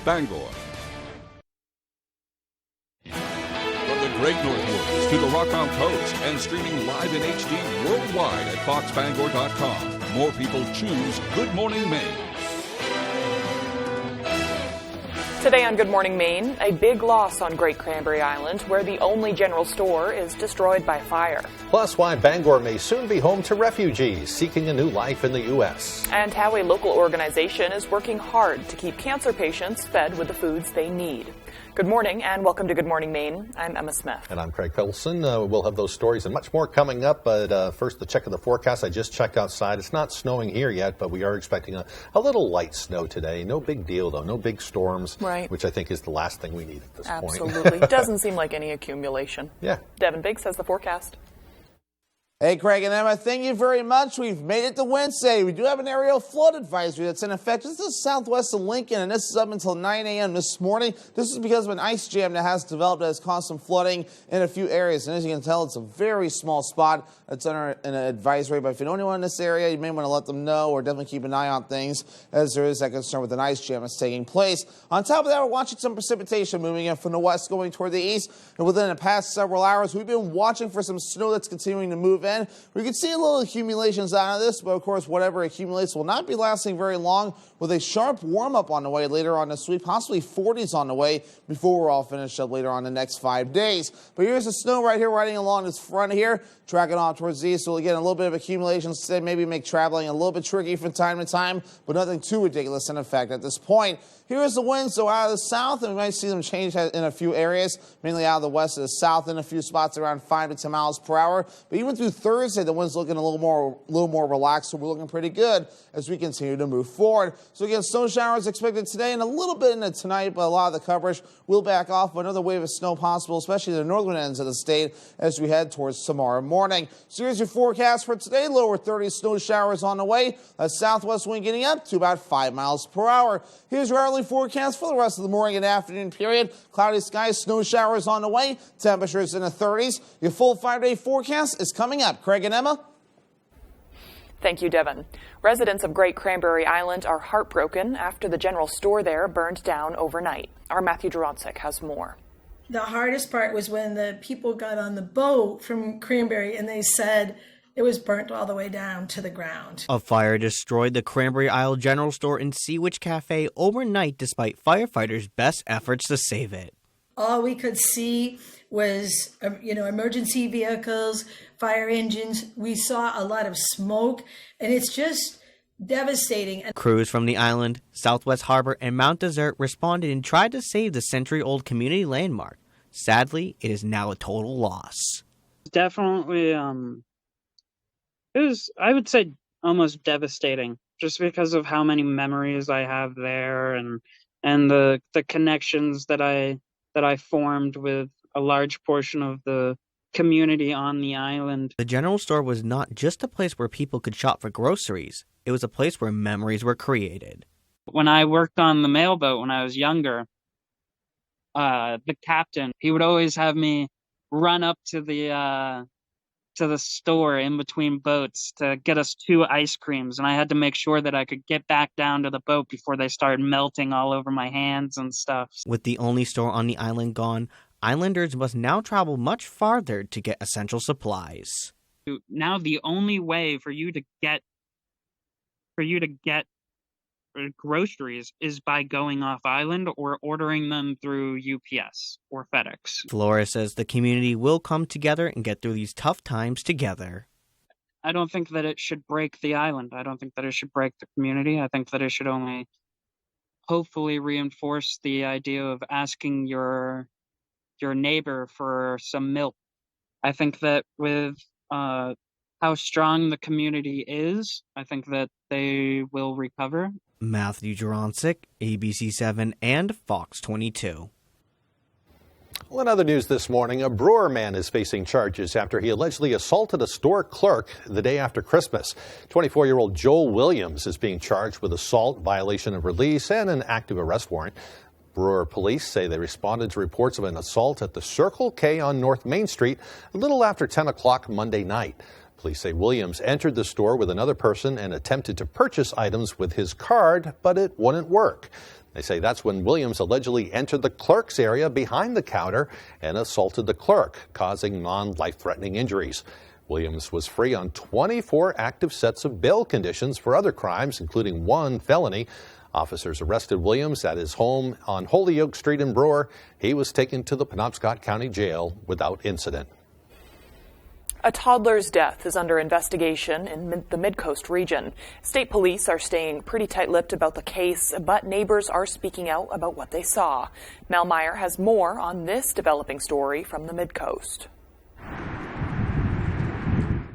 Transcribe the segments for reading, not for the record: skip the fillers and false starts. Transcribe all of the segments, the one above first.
Bangor. From the Great Northwoods to the Rock Mount Coast and streaming live in HD worldwide at foxbangor.com. More people choose Good Morning Maine. Today on Good Morning Maine, a big loss on Great Cranberry Island, where the only general store is destroyed by fire. Plus, why Bangor may soon be home to refugees seeking a new life in the U.S. And how a local organization is working hard to keep cancer patients fed with the foods they need. Good morning and welcome to Good Morning Maine. I'm Emma Smith. And I'm Craig Pilson. We'll have those stories and much more coming up. But first, the check of the forecast. I just checked outside. It's not snowing here yet, but we are expecting a little light snow today. No big deal, though. No big storms, right, which I think is the last thing we need at this point. Absolutely. Doesn't seem like any accumulation. Yeah. Devin Biggs has the forecast. Hey, Craig and Emma, thank you very much. We've made it to Wednesday. We do have an aerial flood advisory that's in effect. This is southwest of Lincoln, and this is up until 9 a.m. this morning. This is because of an ice jam that has developed that has caused some flooding in a few areas. And as you can tell, it's a very small spot that's under an advisory. But if you know anyone in this area, you may want to let them know or definitely keep an eye on things, as there is that concern with an ice jam that's taking place. On top of that, we're watching some precipitation moving in from the west going toward the east. And within the past several hours, we've been watching for some snow that's continuing to move in. We can see a little accumulations out of this, but of course, whatever accumulates will not be lasting very long, with a sharp warm-up on the way later on this week, possibly 40s on the way before we're all finished up later on the next 5 days. But here's the snow right here riding along this front here, tracking off towards the east. So again, a little bit of accumulations today, maybe make traveling a little bit tricky from time to time, but nothing too ridiculous in effect at this point. Here's the winds, so out of the south, and we might see them change in a few areas, mainly out of the west to the south in a few spots around 5 to 10 miles per hour. But even through Thursday, the wind's looking a little more relaxed, so we're looking pretty good as we continue to move forward. So again, snow showers expected today and a little bit into tonight, but a lot of the coverage will back off. But another wave of snow possible, especially the northern ends of the state as we head towards tomorrow morning. So here's your forecast for today. Lower 30 snow showers on the way. A southwest wind getting up to about 5 miles per hour. Here's your hourly forecast for the rest of the morning and afternoon period. Cloudy skies, snow showers on the way. Temperatures in the 30s. Your full 5-day forecast is coming up. Craig and Emma. Thank you, Devin. Residents of Great Cranberry Island are heartbroken after the general store there burned down overnight. Our Matthew Duronsik has more. The hardest part was when the people got on the boat from Cranberry and they said it was burnt all the way down to the ground. A fire destroyed the Cranberry Isle General Store and Seawitch Cafe overnight despite firefighters' best efforts to save it. All we could see was, emergency vehicles, fire engines. We saw a lot of smoke, and it's just devastating. Crews from the island, Southwest Harbor, and Mount Desert responded and tried to save the century-old community landmark. Sadly, it is now a total loss. Definitely, it was, I would say, almost devastating, just because of how many memories I have there and the connections that I formed with a large portion of the community on the island. The general store was not just a place where people could shop for groceries. It was a place where memories were created. When I worked on the mailboat when I was younger, the captain, he would always have me run up to the store in between boats to get us 2 ice creams, and I had to make sure that I could get back down to the boat before they started melting all over my hands and stuff. With the only store on the island gone, islanders must now travel much farther to get essential supplies. Now the only way for you to get groceries is by going off island or ordering them through UPS or FedEx. Flores says the community will come together and get through these tough times together. I don't think that it should break the island. I don't think that it should break the community. I think that it should only hopefully reinforce the idea of asking your neighbor for some milk. I think that with how strong the community is, I think that they will recover. Matthew Duronsik, ABC7 and Fox 22. Well, in other news this morning, a Brewer man is facing charges after he allegedly assaulted a store clerk the day after Christmas. 24-year-old Joel Williams is being charged with assault, violation of release, and an active arrest warrant. Brewer police say they responded to reports of an assault at the Circle K on North Main Street a little after 10 o'clock Monday night. Police say Williams entered the store with another person and attempted to purchase items with his card, but it wouldn't work. They say that's when Williams allegedly entered the clerk's area behind the counter and assaulted the clerk, causing non-life-threatening injuries. Williams was free on 24 active sets of bail conditions for other crimes, including one felony. Officers arrested Williams at his home on Holyoke Street in Brewer. He was taken to the Penobscot County Jail without incident. A toddler's death is under investigation in the Mid-Coast region. State police are staying pretty tight-lipped about the case, but neighbors are speaking out about what they saw. Mel Meyer has more on this developing story from the Mid-Coast.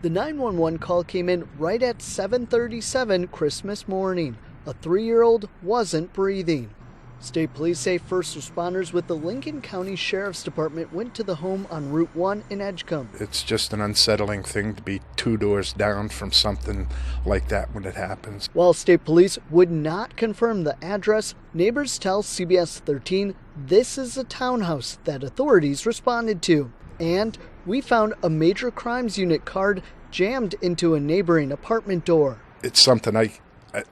The 911 call came in right at 7:37 Christmas morning. A 3-year-old wasn't breathing. State police say first responders with the Lincoln County Sheriff's Department went to the home on Route 1 in Edgecombe. It's just an unsettling thing to be 2 doors down from something like that when it happens. While state police would not confirm the address, neighbors tell CBS 13 this is a townhouse that authorities responded to. And we found a major crimes unit card jammed into a neighboring apartment door. It's something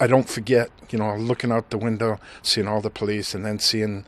I don't forget, looking out the window, seeing all the police, and then seeing,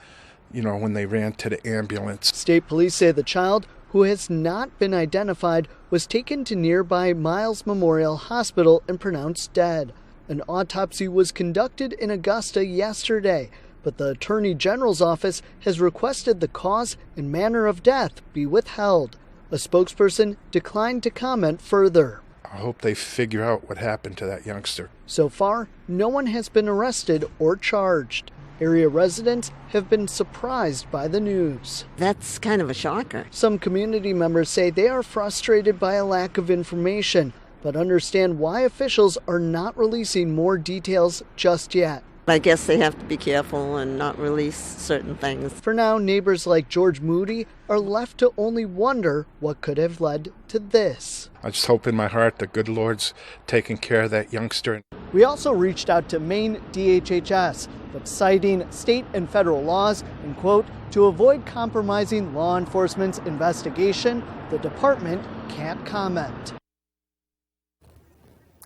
when they ran to the ambulance. State police say the child, who has not been identified, was taken to nearby Miles Memorial Hospital and pronounced dead. An autopsy was conducted in Augusta yesterday, but the Attorney General's office has requested the cause and manner of death be withheld. A spokesperson declined to comment further. I hope they figure out what happened to that youngster. So far, no one has been arrested or charged. Area residents have been surprised by the news. That's kind of a shocker. Some community members say they are frustrated by a lack of information, but understand why officials are not releasing more details just yet. I guess they have to be careful and not release certain things. For now, neighbors like George Moody are left to only wonder what could have led to this. I just hope in my heart the good Lord's taking care of that youngster. We also reached out to Maine DHHS, but citing state and federal laws and, quote, to avoid compromising law enforcement's investigation, the department can't comment.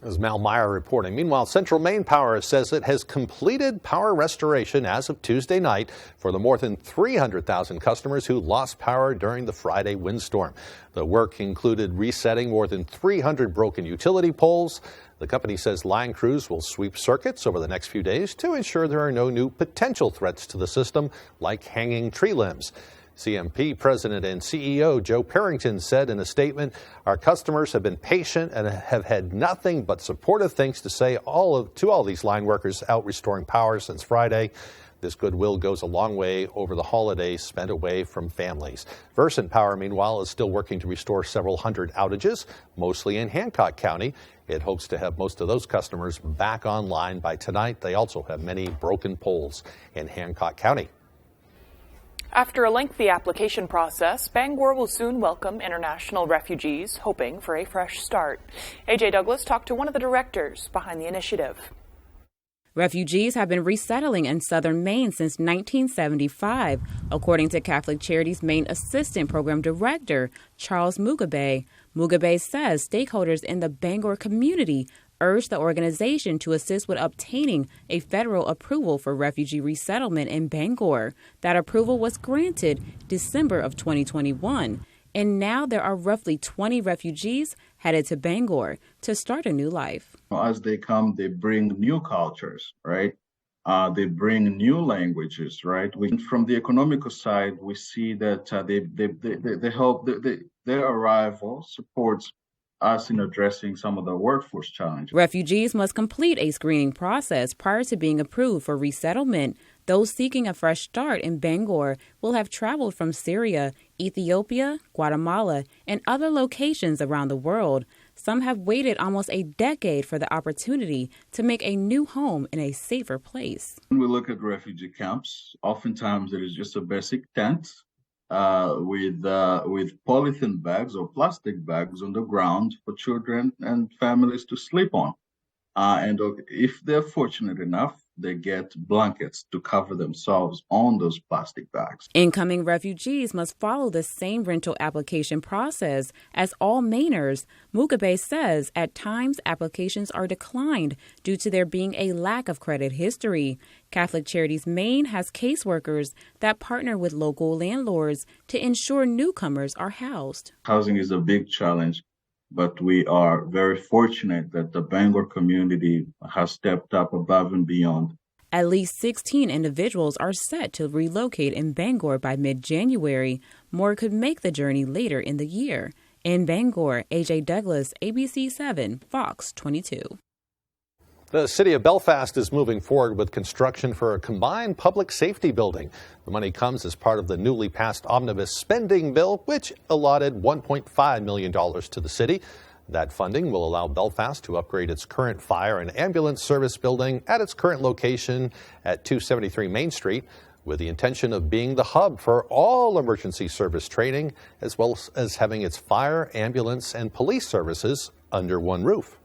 As Mal Meyer reporting. Meanwhile, Central Maine Power says it has completed power restoration as of Tuesday night for the more than 300,000 customers who lost power during the Friday windstorm. The work included resetting more than 300 broken utility poles. The company says line crews will sweep circuits over the next few days to ensure there are no new potential threats to the system, like hanging tree limbs. CMP President and CEO Joe Parrington said in a statement, our customers have been patient and have had nothing but supportive things to say to all these line workers out restoring power since Friday. This goodwill goes a long way over the holidays spent away from families. Versant Power, meanwhile, is still working to restore several hundred outages, mostly in Hancock County. It hopes to have most of those customers back online by tonight. They also have many broken poles in Hancock County. After a lengthy application process, Bangor will soon welcome international refugees, hoping for a fresh start. AJ Douglas talked to one of the directors behind the initiative. Refugees have been resettling in southern Maine since 1975, according to Catholic Charities Maine Assistant Program Director Charles Mugabe. Mugabe says stakeholders in the Bangor community urged the organization to assist with obtaining a federal approval for refugee resettlement in Bangor. That approval was granted December of 2021, and now there are roughly 20 refugees headed to Bangor to start a new life. As they come, they bring new cultures, right? They bring new languages, right? From the economical side, we see that they help. Their arrival supports us in addressing some of the workforce challenges. Refugees must complete a screening process prior to being approved for resettlement. Those seeking a fresh start in Bangor will have traveled from Syria, Ethiopia, Guatemala, and other locations around the world. Some have waited almost a decade for the opportunity to make a new home in a safer place. When we look at refugee camps, oftentimes there is just a basic tent with polythene bags or plastic bags on the ground for children and families to sleep on. And if they're fortunate enough, they get blankets to cover themselves on those plastic bags. Incoming refugees must follow the same rental application process as all Mainers. Mugabe says at times applications are declined due to there being a lack of credit history. Catholic Charities Maine has caseworkers that partner with local landlords to ensure newcomers are housed. Housing is a big challenge, but we are very fortunate that the Bangor community has stepped up above and beyond. At least 16 individuals are set to relocate in Bangor by mid-January. More could make the journey later in the year. In Bangor, AJ Douglas, ABC 7, Fox 22. The city of Belfast is moving forward with construction for a combined public safety building. The money comes as part of the newly passed omnibus spending bill, which allotted $1.5 million to the city. That funding will allow Belfast to upgrade its current fire and ambulance service building at its current location at 273 Main Street, with the intention of being the hub for all emergency service training, as well as having its fire, ambulance, and police services under one roof.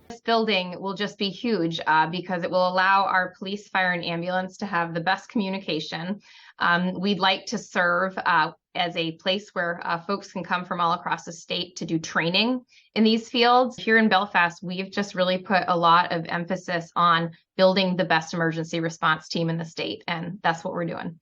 This building will just be huge because it will allow our police, fire, and ambulance to have the best communication. We'd like to serve as a place where folks can come from all across the state to do training in these fields. Here in Belfast, we've just really put a lot of emphasis on building the best emergency response team in the state, and that's what we're doing.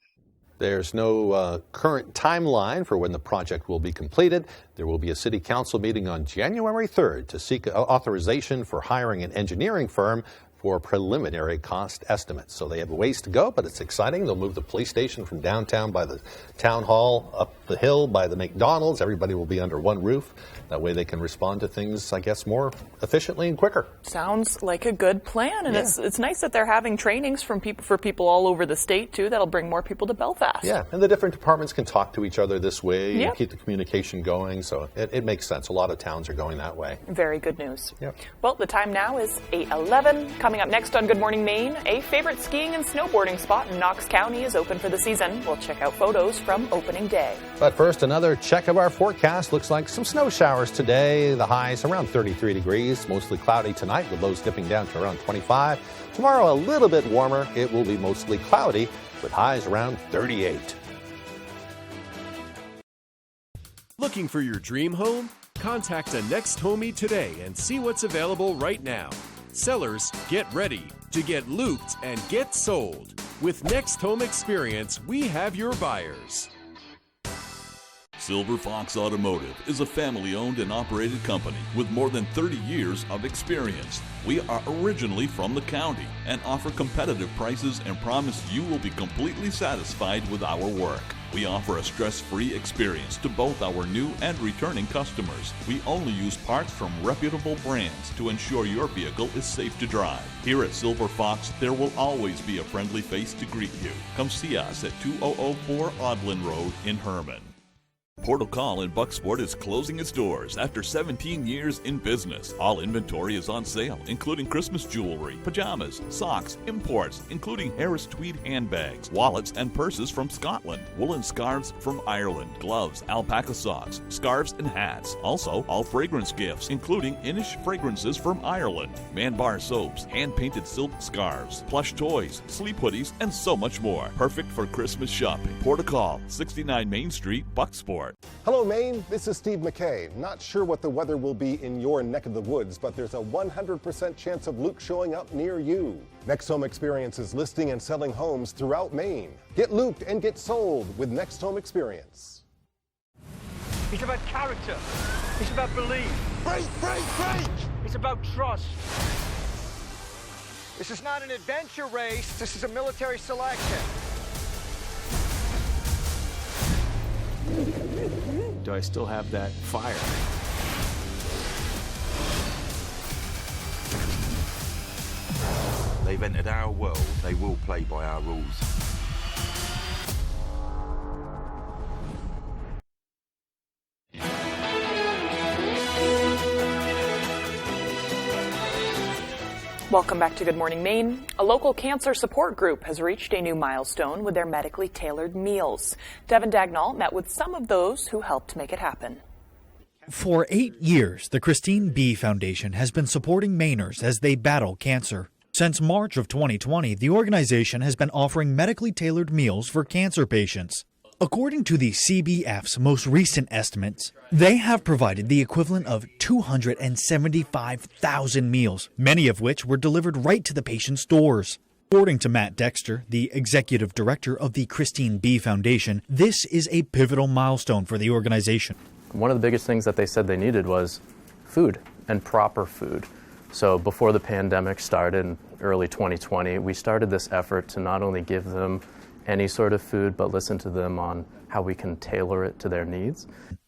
There's no current timeline for when the project will be completed. There will be a city council meeting on January 3rd to seek authorization for hiring an engineering firm for preliminary cost estimates. So they have a ways to go, but it's exciting. They'll move the police station from downtown by the town hall up the hill by the McDonald's. Everybody will be under one roof. That way they can respond to things, I guess, more efficiently and quicker. Sounds like a good plan, and it's nice that they're having trainings for people all over the state, too. That'll bring more people to Belfast. Yeah, and the different departments can talk to each other this way and keep the communication going, so it makes sense. A lot of towns are going that way. Very good news. Yep. Well, the time now is 8:11. Coming up next on Good Morning Maine, a favorite skiing and snowboarding spot in Knox County is open for the season. We'll check out photos from opening day. But first, another check of our forecast. Looks like some snow showers today. The highs around 33 degrees, mostly cloudy tonight with lows dipping down to around 25. Tomorrow, a little bit warmer. It will be mostly cloudy with highs around 38. Looking for your dream home? Contact a Next Homie today and see what's available right now. Sellers, get ready to get looped and get sold. With Next Home Experience, we have your buyers. Silver Fox Automotive is a family-owned and operated company with more than 30 years of experience. We are originally from the county and offer competitive prices and promise you will be completely satisfied with our work. We offer a stress-free experience to both our new and returning customers. We only use parts from reputable brands to ensure your vehicle is safe to drive. Here at Silver Fox, there will always be a friendly face to greet you. Come see us at 2004 Audlin Road in Herman. Portal Call in Bucksport is closing its doors after 17 years in business. All inventory is on sale, including Christmas jewelry, pajamas, socks, imports, including Harris tweed handbags, wallets and purses from Scotland, woolen scarves from Ireland, gloves, alpaca socks, scarves and hats. Also, all fragrance gifts, including Inish fragrances from Ireland, Man Bar soaps, hand-painted silk scarves, plush toys, sleep hoodies, and so much more. Perfect for Christmas shopping. Portal Call, 69 Main Street, Bucksport. Hello, Maine. This is Steve McKay. Not sure what the weather will be in your neck of the woods, but there's a 100% chance of Luke showing up near you. Next Home Experience is listing and selling homes throughout Maine. Get looped and get sold with Next Home Experience. It's about character. It's about belief. Break, break, break! It's about trust. This is not an adventure race. This is a military selection. Do I still have that fire? They've entered our world. They will play by our rules. Welcome back to Good Morning Maine. A local cancer support group has reached a new milestone with their medically tailored meals. Devin Dagnall met with some of those who helped make it happen. For 8 years, the Christine B. Foundation has been supporting Mainers as they battle cancer. Since March of 2020, the organization has been offering medically tailored meals for cancer patients. According to the CBF's most recent estimates, they have provided the equivalent of 275,000 meals, many of which were delivered right to the patient's doors. According to Matt Dexter, the executive director of the Christine B. Foundation, this is a pivotal milestone for the organization. One of the biggest things that they said they needed was food and proper food. So before the pandemic started in early 2020, we started this effort to not only give them any sort of food, but listen to them on how we can tailor it to their needs.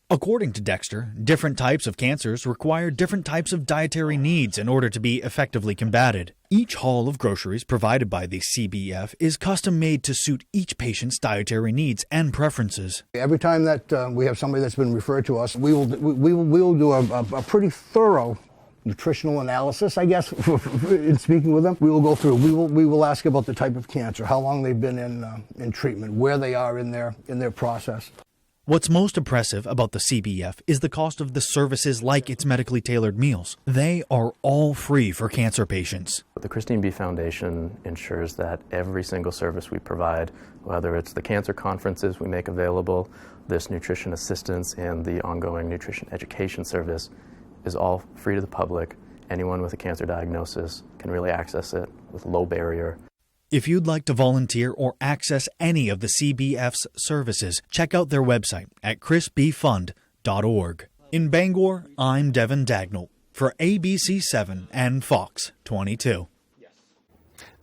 According to Dexter, different types of cancers require different types of dietary needs in order to be effectively combated. Each haul of groceries provided by the CBF is custom made to suit each patient's dietary needs and preferences. Every time that we have somebody that's been referred to us, we will do a pretty thorough nutritional analysis, I guess, in speaking with them. We will go through, we will ask about the type of cancer, how long they've been in treatment, where they are in their process. What's most impressive about the CBF is the cost of the services like its medically tailored meals. They are all free for cancer patients. The Christine B. Foundation ensures that every single service we provide, whether it's the cancer conferences we make available, this nutrition assistance, and the ongoing nutrition education service, is all free to the public. Anyone with a cancer diagnosis can really access it with low barrier. If you'd like to volunteer or access any of the CBF's services, check out their website at chrisbfund.org. In Bangor, I'm Devin Dagnall for ABC7 and Fox 22.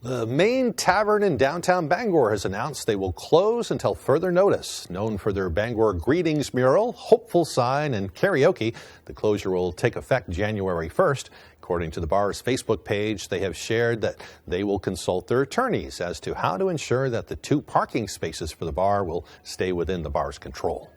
The Main Tavern in downtown Bangor has announced they will close until further notice. Known for their Bangor Greetings mural, hopeful sign, and karaoke, the closure will take effect January 1st. According to the bar's Facebook page, they have shared that they will consult their attorneys as to how to ensure that the 2 parking spaces for the bar will stay within the bar's control.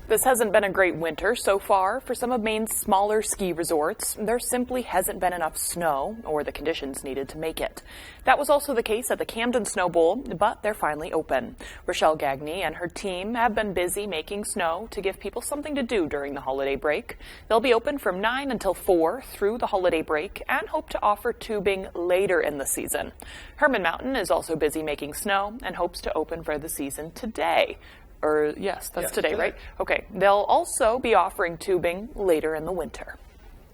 This hasn't been a great winter so far for some of Maine's smaller ski resorts. There simply hasn't been enough snow or the conditions needed to make it. That was also the case at the Camden Snow Bowl, but they're finally open. Rochelle Gagne and her team have been busy making snow to give people something to do during the holiday break. They'll be open from 9 until 4 through the holiday break and hope to offer tubing later in the season. Herman Mountain is also busy making snow and hopes to open for the season today. Yes, today, right? Okay. They'll also be offering tubing later in the winter.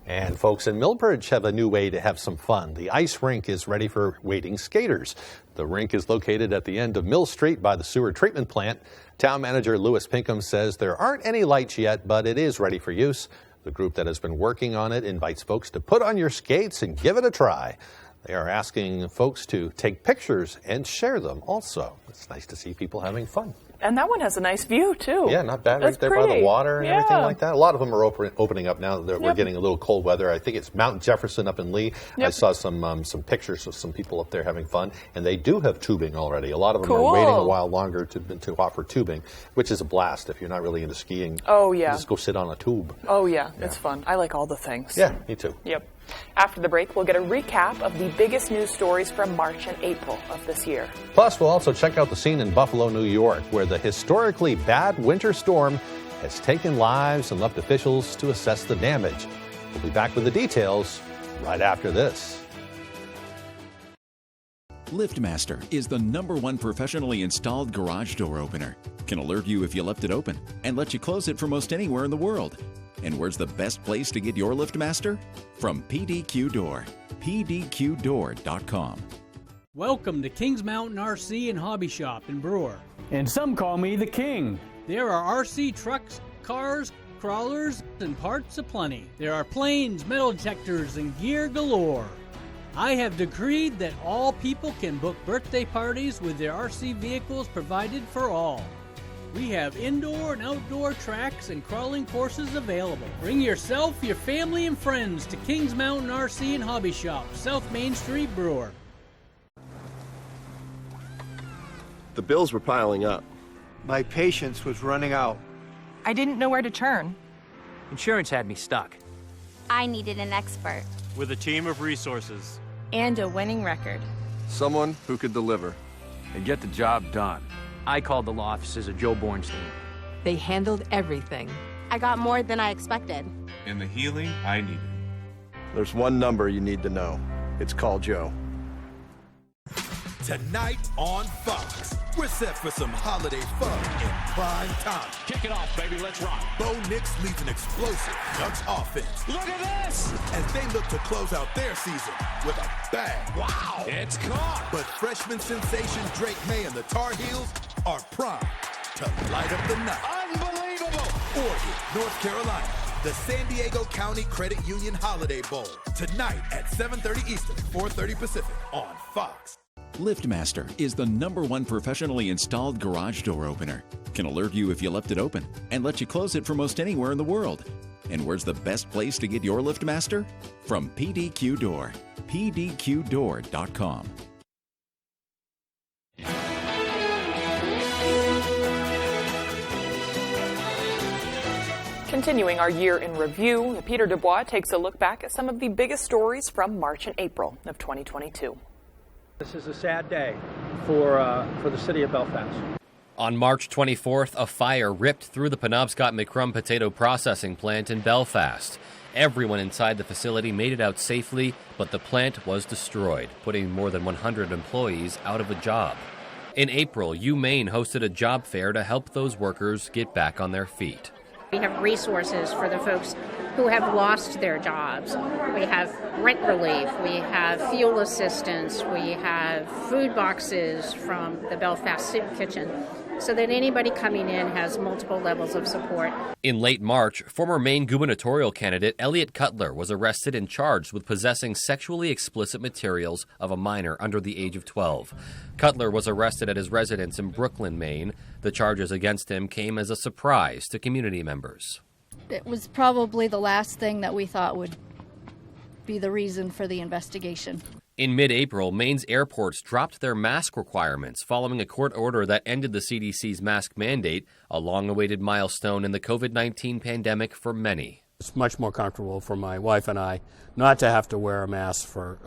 And folks in Millbridge have a new way to have some fun. The ice rink is ready for waiting skaters. The rink is located at the end of Mill Street by the sewer treatment plant. Town manager Louis Pinkham says there aren't any lights yet, but it is ready for use. The group that has been working on it invites folks to put on your skates and give it a try. They are asking folks to take pictures and share them also. It's nice to see people having fun. And that one has a nice view, too. Yeah, not bad. That's right there pretty. by the water and Yeah. everything like that. A lot of them are opening up now that we're getting a little cold weather. I think it's Mount Jefferson up in Lee. I saw some pictures of some people up there having fun, and they do have tubing already. A lot of them are waiting a while longer to offer tubing, which is a blast if you're not really into skiing. Oh, yeah. Just go sit on a tube. Oh, yeah. It's fun. I like all the things. Yeah, me too. Yep. After the break, we'll get a recap of the biggest news stories from March and April of this year. Plus, we'll also check out the scene in Buffalo, New York, where the historically bad winter storm has taken lives and left officials to assess the damage. We'll be back with the details right after this. LiftMaster is the #1 professionally installed garage door opener. Can alert you if you left it open and let you close it from most anywhere in the world. And where's the best place to get your LiftMaster? From PDQ Door. PDQDoor.com. Welcome to Kings Mountain RC and Hobby Shop in Brewer. And some call me the King. There are RC trucks, cars, crawlers, and parts aplenty. There are planes, metal detectors, and gear galore. I have decreed that all people can book birthday parties with their RC vehicles provided for all. We have indoor and outdoor tracks and crawling courses available. Bring yourself, your family, and friends to Kings Mountain RC and Hobby Shop, South Main Street, Brewer. The bills were piling up. My patience was running out. I didn't know where to turn. Insurance had me stuck. I needed an expert. With a team of resources. And a winning record. Someone who could deliver. And get the job done. I called the law offices of Joe Bornstein. They handled everything. I got more than I expected. And the healing I needed. There's one number you need to know. it's called Joe. Tonight on Fox, we're set for some holiday fun in prime time. Kick it off, baby. Let's rock. Bo Nix leads an explosive Ducks offense. Look at this! As they look to close out their season with a bang. Wow! It's caught! But freshman sensation Drake May and the Tar Heels are primed to light up the night. Unbelievable! Oregon, North Carolina, the San Diego County Credit Union Holiday Bowl. Tonight at 7:30 Eastern, 4:30 Pacific on Fox. LiftMaster is the #1 professionally installed garage door opener. Can alert you if you left it open and let you close it from most anywhere in the world. And where's the best place to get your LiftMaster? From PDQ Door. PDQDoor.com. Continuing our year in review, Peter Dubois takes a look back at some of the biggest stories from March and April of 2022. This is a sad day for the city of Belfast. On March 24th, a fire ripped through the Penobscot McCrum potato processing plant in Belfast. Everyone inside the facility made it out safely, but the plant was destroyed, putting more than 100 employees out of a job. In April, UMaine hosted a job fair to help those workers get back on their feet. We have resources for the folks who have lost their jobs. We have rent relief, we have fuel assistance, we have food boxes from the Belfast Soup Kitchen, so that anybody coming in has multiple levels of support. In late March, former Maine gubernatorial candidate Elliot Cutler was arrested and charged with possessing sexually explicit materials of a minor under the age of 12. Cutler was arrested at his residence in Brooklyn, Maine. The charges against him came as a surprise to community members. It was probably the last thing that we thought would be the reason for the investigation. In mid-April, Maine's airports dropped their mask requirements following a court order that ended the CDC's mask mandate, a long-awaited milestone in the COVID-19 pandemic for many. It's much more comfortable for my wife and I not to have to wear a mask for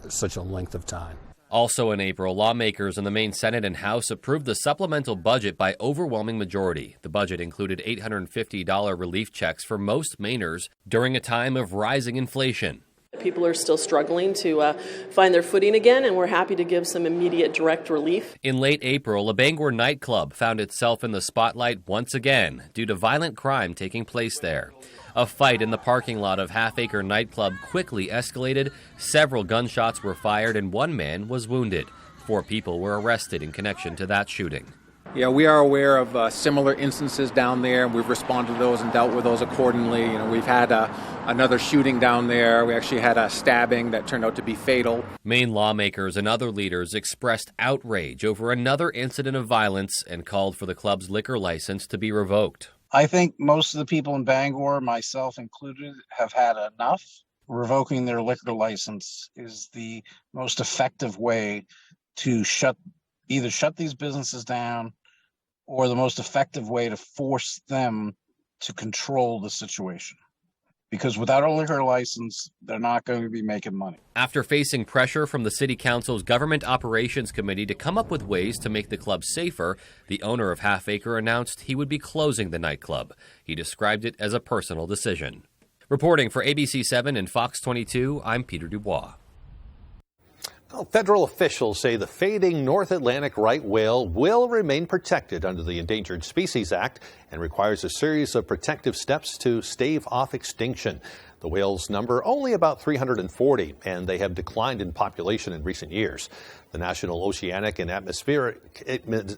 such a length of time. Also in April, lawmakers in the Maine Senate and House approved the supplemental budget by overwhelming majority. The budget included $850 relief checks for most Mainers during a time of rising inflation. People are still struggling to find their footing again, and we're happy to give some immediate direct relief. In late April, a Bangor nightclub found itself in the spotlight once again due to violent crime taking place there. A fight in the parking lot of Half Acre nightclub quickly escalated. Several gunshots were fired and one man was wounded. 4 people were arrested in connection to that shooting. Yeah, we are aware of similar instances down there. We've responded to those and dealt with those accordingly. You know, we've had another shooting down there. We actually had a stabbing that turned out to be fatal. Maine lawmakers and other leaders expressed outrage over another incident of violence and called for the club's liquor license to be revoked. I think most of the people in Bangor, myself included, have had enough. Revoking their liquor license is the most effective way to either shut these businesses down or the most effective way to force them to control the situation. Because without a liquor license, they're not going to be making money. After facing pressure from the City Council's Government Operations Committee to come up with ways to make the club safer, the owner of Half Acre announced he would be closing the nightclub. He described it as a personal decision. Reporting for ABC7 and Fox 22, I'm Peter Dubois. Well, federal officials say the fading North Atlantic right whale will remain protected under the Endangered Species Act and requires a series of protective steps to stave off extinction. The whales number only about 340, and they have declined in population in recent years. The National Oceanic and Atmospheric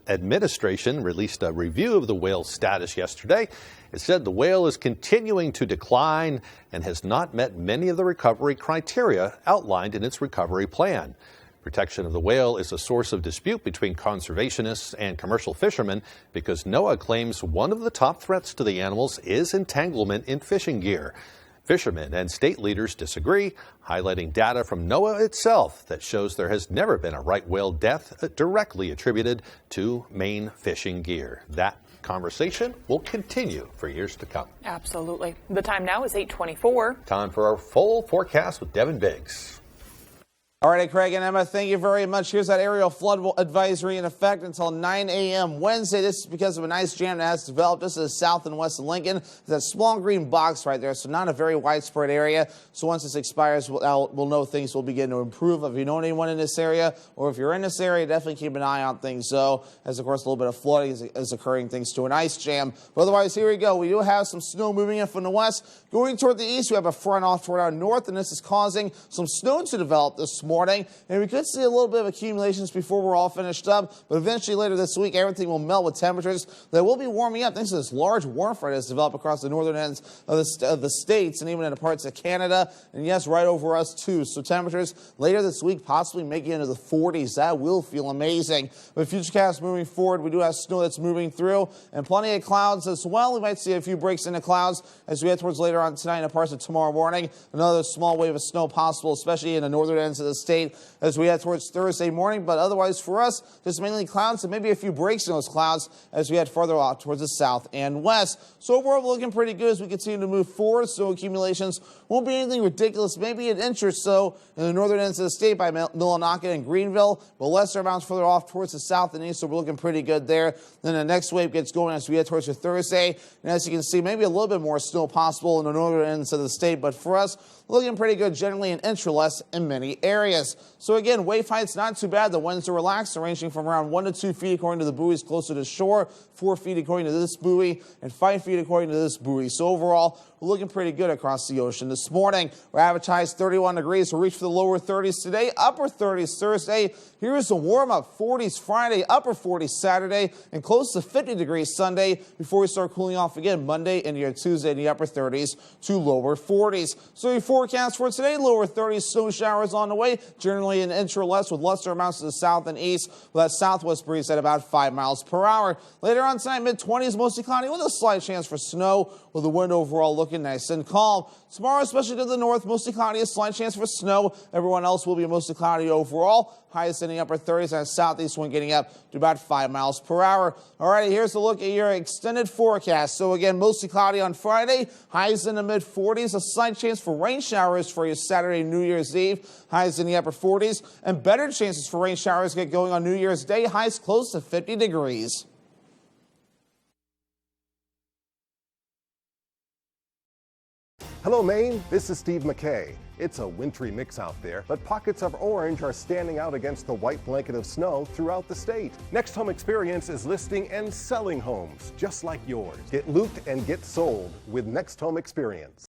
Administration released a review of the whale's status yesterday. It said the whale is continuing to decline and has not met many of the recovery criteria outlined in its recovery plan. Protection of the whale is a source of dispute between conservationists and commercial fishermen because NOAA claims one of the top threats to the animals is entanglement in fishing gear. Fishermen and state leaders disagree, highlighting data from NOAA itself that shows there has never been a right whale death directly attributed to Maine fishing gear. That conversation will continue for years to come. Absolutely. The time now is 8:24. Time for our full forecast with Devin Biggs. All right, Craig and Emma, thank you very much. Here's that aerial flood advisory in effect until 9 a.m. Wednesday. This is because of a nice jam that has developed. This is south and west of Lincoln. There's that small green box right there, so not a very widespread area. So once this expires, we'll know things will begin to improve. If you know anyone in this area, or if you're in this area, definitely keep an eye on things. So, as of course, a little bit of flooding is occurring thanks to an ice jam. But otherwise, here we go. We do have some snow moving in from the west. Going toward the east, we have a front off toward our north, and this is causing some snow to develop this morning. And we could see a little bit of accumulations before we're all finished up, but eventually later this week, everything will melt with temperatures that will be warming up thanks to this large warm front that has developed across the northern ends of the states and even in the parts of Canada, and yes, right over us too. So temperatures later this week possibly making it into the 40s. That will feel amazing. With futurecast moving forward, we do have snow that's moving through and plenty of clouds as well. We might see a few breaks in the clouds as we head towards later on tonight and parts of tomorrow morning. Another small wave of snow possible, especially in the northern ends of the state as we head towards Thursday morning. But otherwise for us, just mainly clouds and maybe a few breaks in those clouds as we head further out towards the south and west. So overall, we're looking pretty good as we continue to move forward. So accumulations won't be anything ridiculous, maybe an inch or so in the northern ends of the state by Millinocket and Greenville, but lesser amounts further off towards the south and east. So we're looking pretty good there. Then the next wave gets going as we head towards Thursday. And as you can see, maybe a little bit more snow possible in the northern ends of the state. But for us, looking pretty good, generally an inch or less in many areas. So again, wave height's not too bad. The winds are relaxed, ranging from around 1 to 2 feet according to the buoys closer to shore, 4 feet according to this buoy, and 5 feet according to this buoy. So overall, we're looking pretty good across the ocean this morning. We're advertised 31 degrees. We'll reach for the lower 30s today, upper 30s Thursday. Here's the warm-up, 40s Friday, upper 40s Saturday, and close to 50 degrees Sunday before we start cooling off again Monday and your Tuesday in the upper 30s to lower 40s. So your forecast for today, lower 30s, snow showers on the way, generally an inch or less with lesser amounts to the south and east, with that southwest breeze at about 5 miles per hour. Later on tonight, mid-20s, mostly cloudy with a slight chance for snow, with the wind overall looking nice and calm. Tomorrow, especially to the north, mostly cloudy, a slight chance for snow. Everyone else will be mostly cloudy overall. Highest in the upper 30s and a southeast wind getting up to about 5 miles per hour. All right, here's a look at your extended forecast. So again, mostly cloudy on Friday. Highs in the mid-40s. A slight chance for rain showers for your Saturday, New Year's Eve. Highs in the upper 40s. And better chances for rain showers get going on New Year's Day. Highs close to 50 degrees. Hello, Maine. This is Steve McKay. It's a wintry mix out there, but pockets of orange are standing out against the white blanket of snow throughout the state. Next Home Experience is listing and selling homes just like yours. Get looped and get sold with Next Home Experience.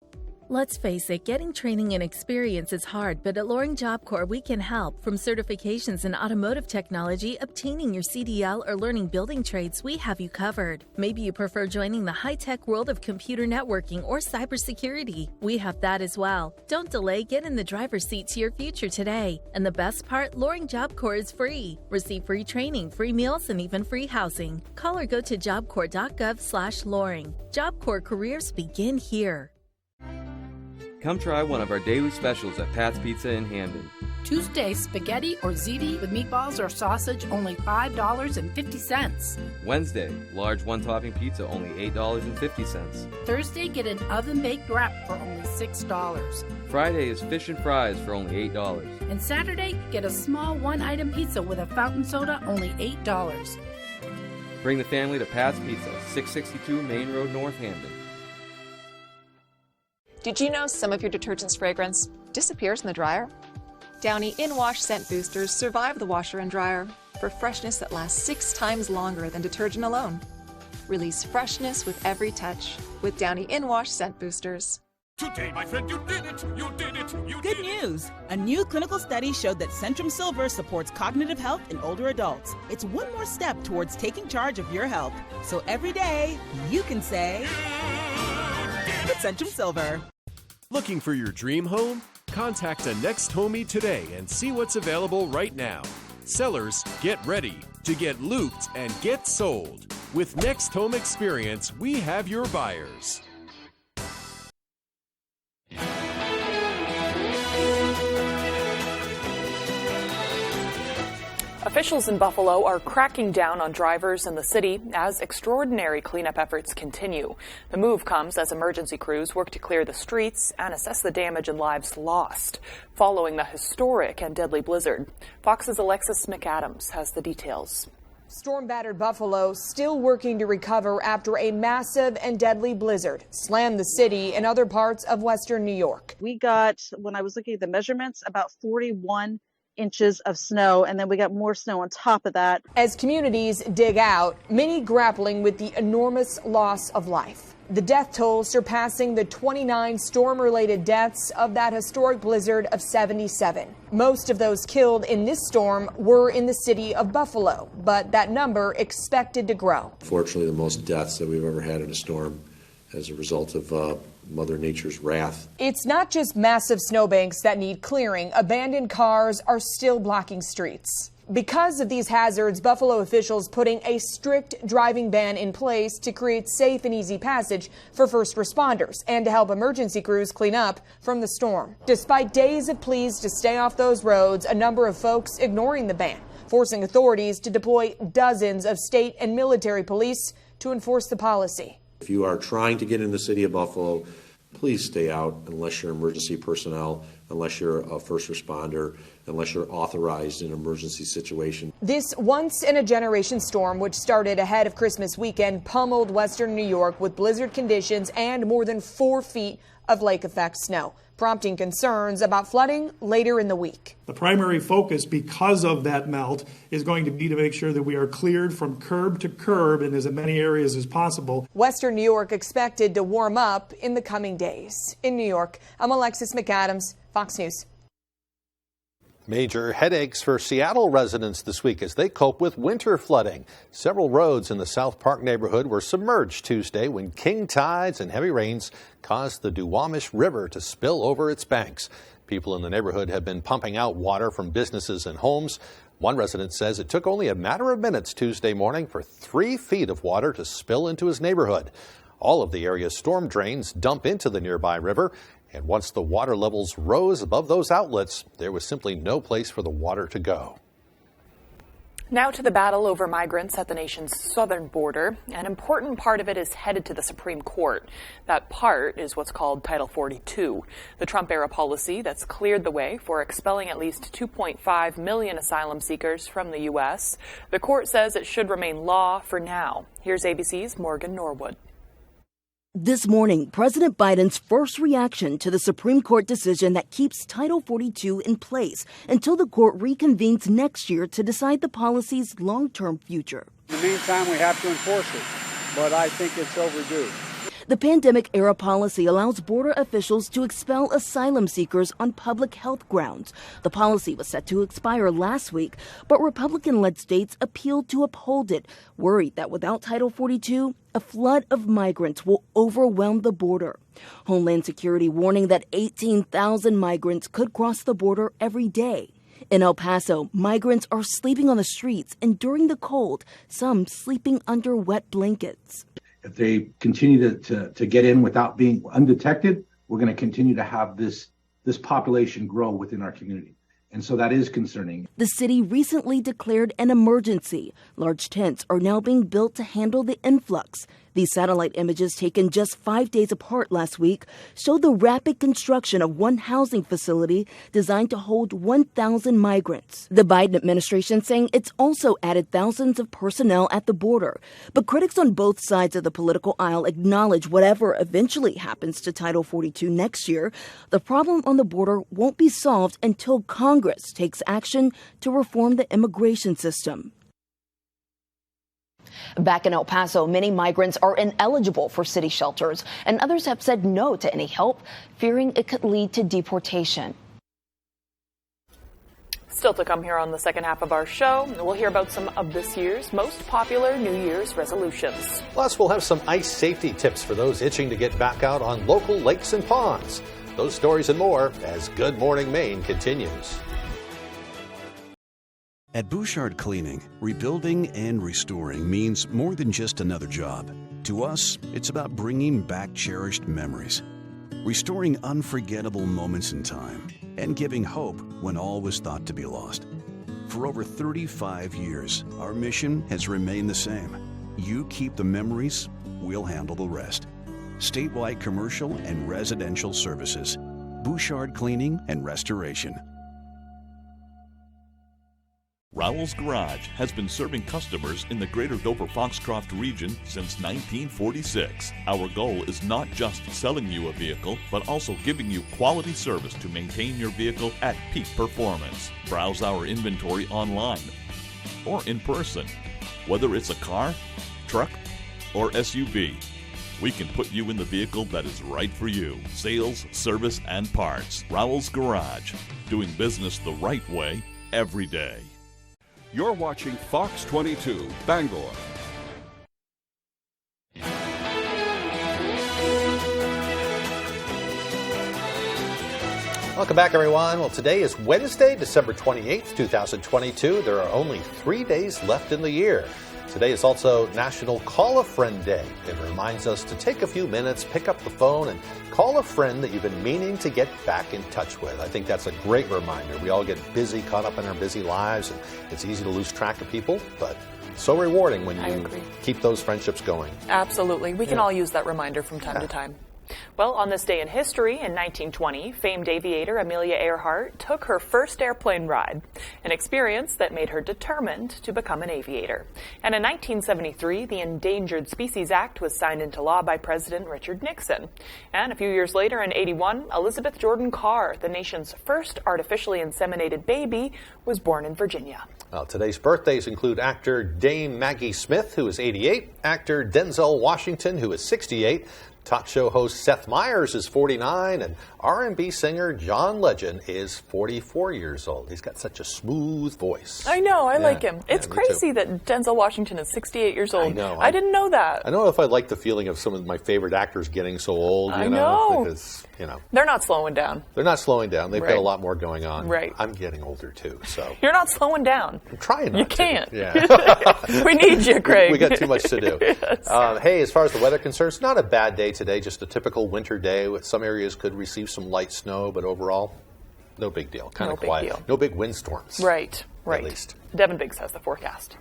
Let's face it, getting training and experience is hard, but at Loring Job Corps we can help. From certifications in automotive technology, obtaining your CDL, or learning building trades, we have you covered. Maybe you prefer joining the high-tech world of computer networking or cybersecurity. We have that as well. Don't delay, get in the driver's seat to your future today. And the best part, Loring Job Corps is free. Receive free training, free meals, and even free housing. Call or go to jobcorps.gov/Loring. Job Corps careers begin here. Come try one of our daily specials at Pat's Pizza in Hamden. Tuesday, spaghetti or ziti with meatballs or sausage, only $5.50. Wednesday, large one-topping pizza, only $8.50. Thursday, get an oven-baked wrap for only $6. Friday is fish and fries for only $8. And Saturday, get a small one-item pizza with a fountain soda, only $8. Bring the family to Pat's Pizza, 662 Main Road, North Hamden. Did you know some of your detergent's fragrance disappears in the dryer? Downy In-Wash Scent Boosters survive the washer and dryer for freshness that lasts 6 times longer than detergent alone. Release freshness with every touch with Downy In-Wash Scent Boosters. Today, my friend, you did it! You did it! You Good news! A new clinical study showed that Centrum Silver supports cognitive health in older adults. It's one more step towards taking charge of your health. So every day, you can say, Centrum Silver. Looking for your dream home? Contact a Next Homie today and see what's available right now. Sellers, get ready to get looped and get sold. With Next Home Experience, we have your buyers. Officials in Buffalo are cracking down on drivers in the city as extraordinary cleanup efforts continue. The move comes as emergency crews work to clear the streets and assess the damage and lives lost following the historic and deadly blizzard. Fox's Alexis McAdams has the details. Storm-battered Buffalo still working to recover after a massive and deadly blizzard slammed the city and other parts of western New York. We got, when I was looking at the measurements, about 41 inches of snow, and then we got more snow on top of that. As communities dig out, many grappling with the enormous loss of life. The death toll surpassing the 29 storm-related deaths of that historic blizzard of 77. Most of those killed in this storm were in the city of Buffalo, but that number expected to grow. Fortunately, the most deaths that we've ever had in a storm as a result of Mother Nature's wrath. It's not just massive snowbanks that need clearing. Abandoned cars are still blocking streets. Because of these hazards, Buffalo officials putting a strict driving ban in place to create safe and easy passage for first responders and to help emergency crews clean up from the storm. Despite days of pleas to stay off those roads, a number of folks ignoring the ban, forcing authorities to deploy dozens of state and military police to enforce the policy. If you are trying to get in the city of Buffalo, please stay out unless you're emergency personnel, unless you're a first responder, unless you're authorized in an emergency situation. This once-in-a-generation storm, which started ahead of Christmas weekend, pummeled western New York with blizzard conditions and more than 4 feet of lake-effect snow, prompting concerns about flooding later in the week. The primary focus, because of that melt, is going to be to make sure that we are cleared from curb to curb in as many areas as possible. Western New York expected to warm up in the coming days. In New York, I'm Alexis McAdams, Fox News. Major headaches for Seattle residents this week as they cope with winter flooding. Several roads in the South Park neighborhood were submerged Tuesday when king tides and heavy rains caused the Duwamish River to spill over its banks. People in the neighborhood have been pumping out water from businesses and homes. One resident says it took only a matter of minutes Tuesday morning for 3 feet of water to spill into his neighborhood. All of the area's storm drains dump into the nearby river. And once the water levels rose above those outlets, there was simply no place for the water to go. Now to the battle over migrants at the nation's southern border. An important part of it is headed to the Supreme Court. That part is what's called Title 42, the Trump-era policy that's cleared the way for expelling at least 2.5 million asylum seekers from the U.S. The court says it should remain law for now. Here's ABC's Morgan Norwood. This morning, President Biden's first reaction to the Supreme Court decision that keeps Title 42 in place until the court reconvenes next year to decide the policy's long-term future. In the meantime, we have to enforce it, but I think it's overdue. The pandemic-era policy allows border officials to expel asylum seekers on public health grounds. The policy was set to expire last week, but Republican-led states appealed to uphold it, worried that without Title 42, a flood of migrants will overwhelm the border. Homeland Security warning that 18,000 migrants could cross the border every day. In El Paso, migrants are sleeping on the streets, enduring the cold, some sleeping under wet blankets. If they continue to get in without being undetected, we're going to continue to have this population grow within our community. And so that is concerning. The city recently declared an emergency. Large tents are now being built to handle the influx. These satellite images taken just 5 days apart last week show the rapid construction of one housing facility designed to hold 1,000 migrants. The Biden administration saying it's also added thousands of personnel at the border. But critics on both sides of the political aisle acknowledge whatever eventually happens to Title 42 next year, the problem on the border won't be solved until Congress takes action to reform the immigration system. Back in El Paso, many migrants are ineligible for city shelters, and others have said no to any help, fearing it could lead to deportation. Still to come here on the second half of our show, we'll hear about some of this year's most popular New Year's resolutions. Plus, we'll have some ice safety tips for those itching to get back out on local lakes and ponds. Those stories and more as Good Morning Maine continues. At Bouchard Cleaning, rebuilding and restoring means more than just another job. To us, it's about bringing back cherished memories, restoring unforgettable moments in time, and giving hope when all was thought to be lost. For over 35 years, our mission has remained the same. You keep the memories, we'll handle the rest. Statewide commercial and residential services. Bouchard Cleaning and Restoration. Rowell's Garage has been serving customers in the greater Dover-Foxcroft region since 1946. Our goal is not just selling you a vehicle, but also giving you quality service to maintain your vehicle at peak performance. Browse our inventory online or in person. Whether it's a car, truck, or SUV, we can put you in the vehicle that is right for you. Sales, service, and parts. Rowell's Garage. Doing business the right way every day. You're watching Fox 22, Bangor. Welcome back, everyone. Well, today is Wednesday, December 28th, 2022. There are only 3 days left in the year. Today is also National Call a Friend Day. It reminds us to take a few minutes, pick up the phone, and call a friend that you've been meaning to get back in touch with. I think that's a great reminder. We all get busy, caught up in our busy lives, and it's easy to lose track of people, but so rewarding when you keep those friendships going. Absolutely. We can all use that reminder from time to time. Well, on this day in history, in 1920, famed aviator Amelia Earhart took her first airplane ride, an experience that made her determined to become an aviator. And in 1973, the Endangered Species Act was signed into law by President Richard Nixon. And a few years later, in 81, Elizabeth Jordan Carr, the nation's first artificially inseminated baby, was born in Virginia. Well, today's birthdays include actor Dame Maggie Smith, who is 88, actor Denzel Washington, who is 68, talk show host Seth Meyers is 49, and R&B singer John Legend is 44 years old. He's got such a smooth voice. I know, I like him. It's crazy that Denzel Washington is 68 years old. I know. I didn't know that. I don't know if I like the feeling of some of my favorite actors getting so old, I know. because, They're not slowing down. They're not slowing down. They've got a lot more going on. Right. I'm getting older, too, so. You're not slowing down. I'm trying not You to. can't. Yeah. We need you, Craig. We got too much to do. Yes. Hey, as far as the weather concerns, not a bad day today, just a typical winter day. Some areas could receive some light snow, but overall, no big deal. Kind of quiet. Deal. No big windstorms. Right. At least. Devin Biggs has the forecast.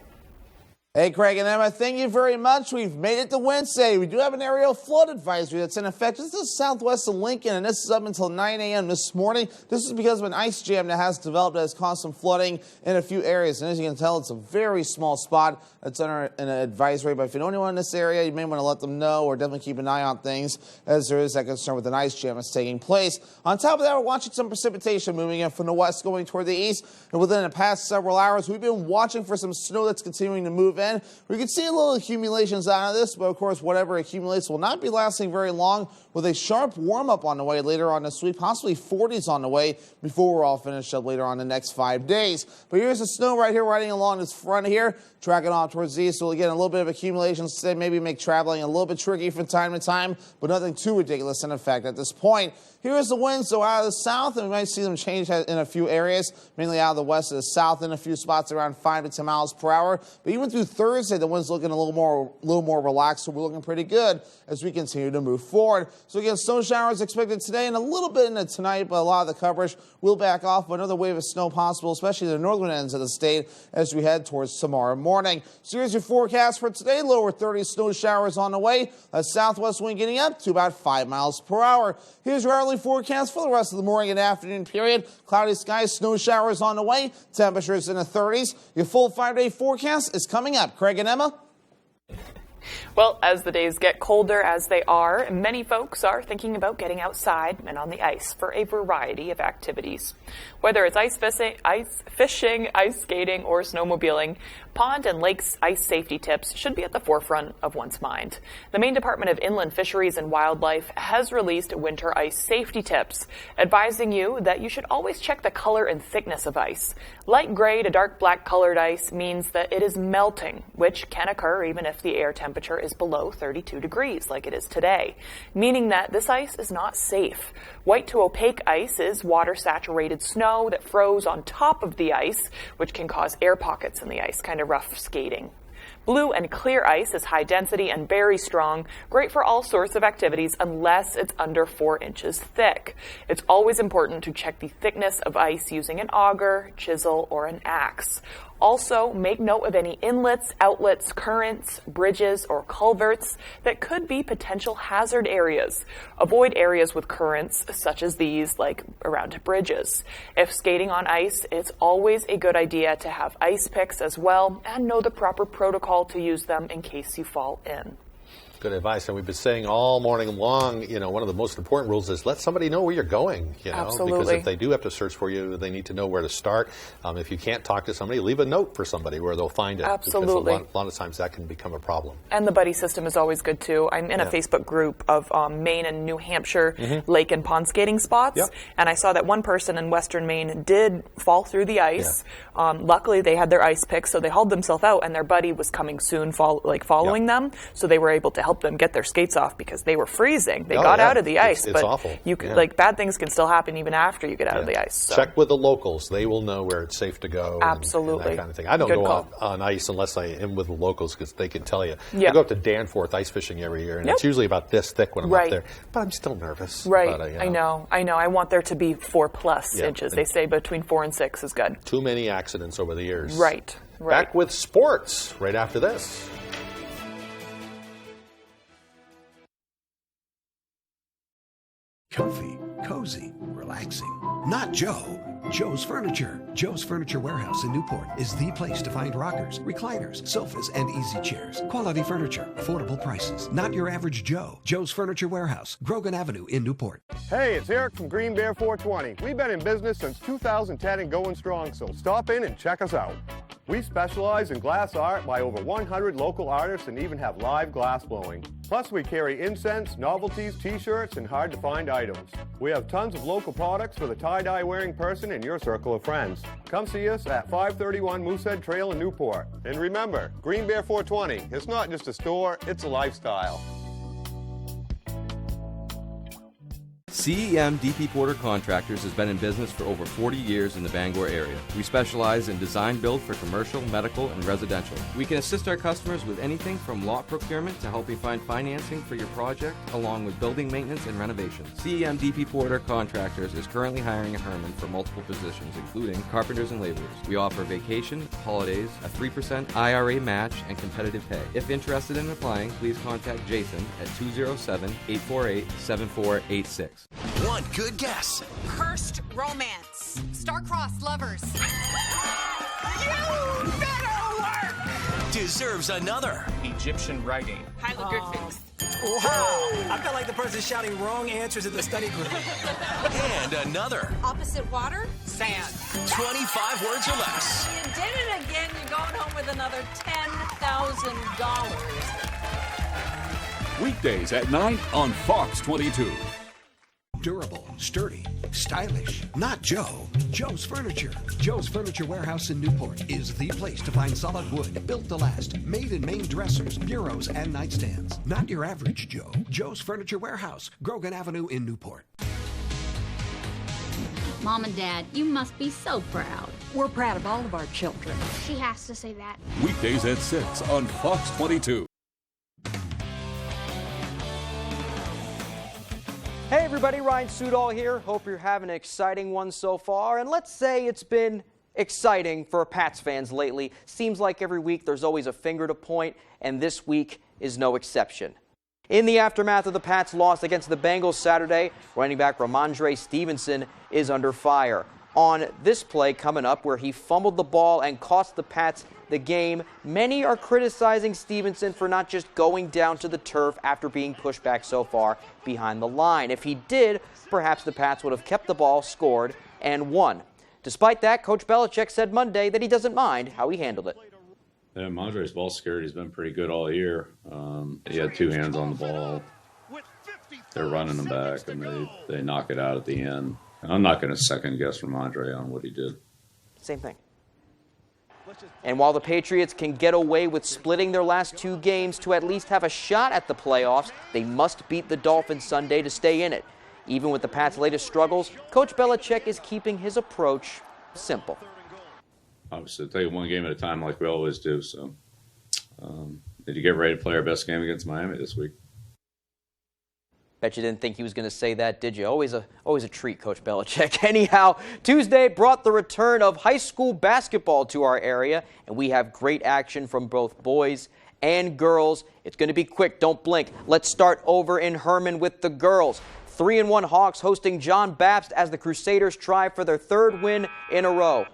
Hey, Craig and Emma, thank you very much. We've made it to Wednesday. We do have an aerial flood advisory that's in effect just to the southwest of Lincoln, and this is up until 9 a.m. this morning. This is because of an ice jam that has developed that has caused some flooding in a few areas. And as you can tell, it's a very small spot that's under an advisory. But if you know anyone in this area, you may want to let them know, or definitely keep an eye on things, as there is that concern with an ice jam that's taking place. On top of that, we're watching some precipitation moving in from the west going toward the east. And within the past several hours, we've been watching for some snow that's continuing to move in. We can see a little accumulations out of this, but of course, whatever accumulates will not be lasting very long, with a sharp warm-up on the way later on this week, possibly 40s on the way before we're all finished up later on the next 5 days. But here's the snow right here riding along this front here, tracking off towards the east. So again, a little bit of accumulations today, maybe make traveling a little bit tricky from time to time, but nothing too ridiculous in effect at this point. Here's the winds, so out of the south, and we might see them change in a few areas, mainly out of the west to the south in a few spots around 5 to 10 miles per hour. But even through Thursday, the wind's looking a little more relaxed, so we're looking pretty good as we continue to move forward. So again, snow showers expected today and a little bit into tonight, but a lot of the coverage will back off. But another wave of snow possible, especially the northern ends of the state as we head towards tomorrow morning. So here's your forecast for today. Lower 30 snow showers on the way. A southwest wind getting up to about 5 miles per hour. Here's your hourly forecast for the rest of the morning and afternoon period. Cloudy skies, snow showers on the way. Temperatures in the 30s. Your full 5-day forecast is coming up. Craig and Emma. Well, as the days get colder as they are, many folks are thinking about getting outside and on the ice for a variety of activities. Whether it's ice fishing, ice skating, or snowmobiling, pond and lakes ice safety tips should be at the forefront of one's mind. The Maine Department of Inland Fisheries and Wildlife has released winter ice safety tips, advising you that you should always check the color and thickness of ice. Light gray to dark black colored ice means that it is melting, which can occur even if the air temperature is below 32 degrees like it is today, meaning that this ice is not safe. White to opaque ice is water-saturated snow that froze on top of the ice, which can cause air pockets in the ice, kind of rough skating. Blue and clear ice is high density and very strong, great for all sorts of activities unless it's under 4 inches thick. It's always important to check the thickness of ice using an auger, chisel, or an axe. Also, make note of any inlets, outlets, currents, bridges, or culverts that could be potential hazard areas. Avoid areas with currents such as these, like around bridges. If skating on ice, it's always a good idea to have ice picks as well and know the proper protocol to use them in case you fall in. Good advice, and we've been saying all morning long, one of the most important rules is let somebody know where you're going, Absolutely. Because if they do have to search for you, they need to know where to start. If you can't talk to somebody, leave a note for somebody where they'll find it. Absolutely. Because a lot of times that can become a problem. And the buddy system is always good, too. I'm in a Facebook group of Maine and New Hampshire lake and pond skating spots, and I saw that one person in western Maine did fall through the ice. Luckily, they had their ice picks, so they hauled themselves out, and their buddy was coming soon, following them, so they were able to help them get their skates off because they were freezing. They got out of the ice, it's awful. You could, bad things can still happen even after you get out of the ice. So. Check with the locals; they will know where it's safe to go. Absolutely, and that kind of thing. I don't go on ice unless I am with the locals because they can tell you. Yeah. I go up to Danforth ice fishing every year, and it's usually about this thick when I'm up there. But I'm still nervous. Right, about it, I know. I want there to be 4+ inches. They say between 4 and 6 is good. Too many accidents over the years. Right. Back with sports right after this. Comfy, cozy, relaxing. Not Joe. Joe's Furniture. Joe's Furniture Warehouse in Newport is the place to find rockers, recliners, sofas, and easy chairs. Quality furniture, affordable prices. Not your average Joe. Joe's Furniture Warehouse, Grogan Avenue in Newport. Hey, it's Eric from Green Bear 420. We've been in business since 2010 and going strong, so stop in and check us out. We specialize in glass art by over 100 local artists and even have live glass blowing. Plus, we carry incense, novelties, t-shirts, and hard-to-find items. We have tons of local products for the tie-dye wearing person in your circle of friends. Come see us at 531 Moosehead Trail in Newport. And remember, Green Bear 420, it's not just a store, it's a lifestyle. CEM DP Porter Contractors has been in business for over 40 years in the Bangor area. We specialize in design build for commercial, medical, and residential. We can assist our customers with anything from lot procurement to helping find financing for your project, along with building maintenance and renovations. CEM DP Porter Contractors is currently hiring in Herman for multiple positions, including carpenters and laborers. We offer vacation, holidays, a 3% IRA match, and competitive pay. If interested in applying, please contact Jason at 207-848-7486. One good guess. Cursed romance. Star-crossed lovers. You better work! Deserves another. Egyptian writing. Hieroglyphics. Wow! I felt like the person shouting wrong answers in the study group. And another. Opposite water? Sand. 25 words or less. You did it again. You're going home with another $10,000. Weekdays at 9 on Fox 22. Durable, sturdy, stylish. Not Joe. Joe's Furniture. Joe's Furniture Warehouse in Newport is the place to find solid wood, built to last, made in Maine dressers, bureaus, and nightstands. Not your average Joe. Joe's Furniture Warehouse, Grogan Avenue in Newport. Mom and Dad, you must be so proud. We're proud of all of our children. She has to say that. Weekdays at 6 on Fox 22. Hey everybody, Ryan Sudol here. Hope you're having an exciting one so far. And let's say it's been exciting for Pats fans lately. Seems like every week there's always a finger to point, and this week is no exception. In the aftermath of the Pats' loss against the Bengals Saturday, running back Ramondre Stevenson is under fire. On this play coming up where he fumbled the ball and cost the Pats the game, many are criticizing Stevenson for not just going down to the turf after being pushed back so far behind the line. If he did, perhaps the Pats would have kept the ball, scored, and won. Despite that, Coach Belichick said Monday that he doesn't mind how he handled it. Yeah, Mondre's ball security has been pretty good all year. He had two hands on the ball. They're running him back, and they knock it out at the end. I'm not going to second guess Ramondre on what he did. Same thing. And while the Patriots can get away with splitting their last two games to at least have a shot at the playoffs, they must beat the Dolphins Sunday to stay in it. Even with the Pats' latest struggles, Coach Belichick is keeping his approach simple. Obviously, take it one game at a time like we always do. So Did you get ready to play our best game against Miami this week? Bet you didn't think he was going to say that, did you? Always a treat, Coach Belichick. Anyhow, Tuesday brought the return of high school basketball to our area, and we have great action from both boys and girls. It's going to be quick. Don't blink. Let's start over in Herman with the girls. 3-1 Hawks hosting John Baptist as the Crusaders try for their third win in a row.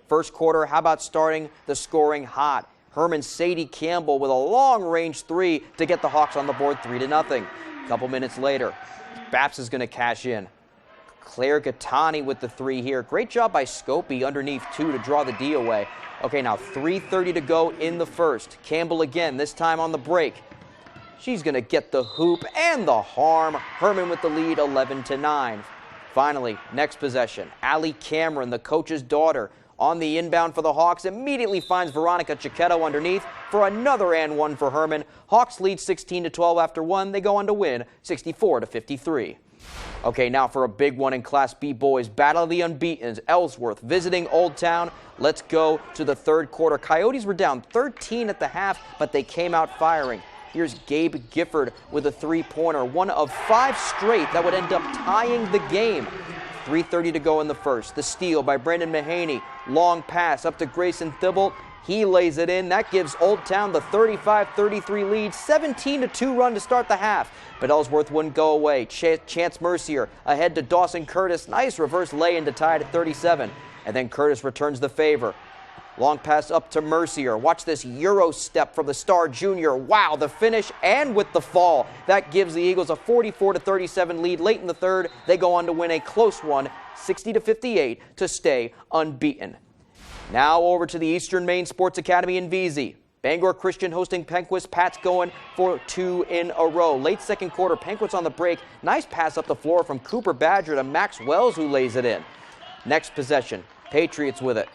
First quarter, how about starting the scoring hot? Herman's Sadie Campbell with a long-range three to get the Hawks on the board 3-0. A couple minutes later, Baptist is going to cash in. Claire Gattani with the three here. Great job by Scopey underneath two to draw the D away. Okay, now 3:30 to go in the first. Campbell again, this time on the break. She's going to get the hoop and the harm. Herman with the lead, 11-9. Finally, next possession. Allie Cameron, the coach's daughter, on the inbound for the Hawks, immediately finds Veronica Chiquetto underneath for another and one for Herman. Hawks lead 16-12 after one. They go on to win 64-53. Okay, now for a big one in Class B boys. Battle of the Unbeatens. Ellsworth visiting Old Town. Let's go to the third quarter. Coyotes were down 13 at the half, but they came out firing. Here's Gabe Gifford with a three-pointer, one of 5 straight that would end up tying the game. 3:30 to go in the first. The steal by Brandon Mahaney. Long pass up to Grayson Thibault. He lays it in. That gives Old Town the 35-33 lead. 17-2 run to start the half. But Ellsworth wouldn't go away. Chance Mercier ahead to Dawson Curtis. Nice reverse lay-in to tie it at 37. And then Curtis returns the favor. Long pass up to Mercier. Watch this Euro step from the star junior. Wow, the finish and with the fall. That gives the Eagles a 44-37 lead late in the third. They go on to win a close one, 60-58, to stay unbeaten. Now over to the Eastern Maine Sports Academy in VZ. Bangor Christian hosting Penquist. Pat's going for 2 in a row. Late second quarter, Penquist on the break. Nice pass up the floor from Cooper Badger to Max Wells, who lays it in. Next possession, Patriots with it.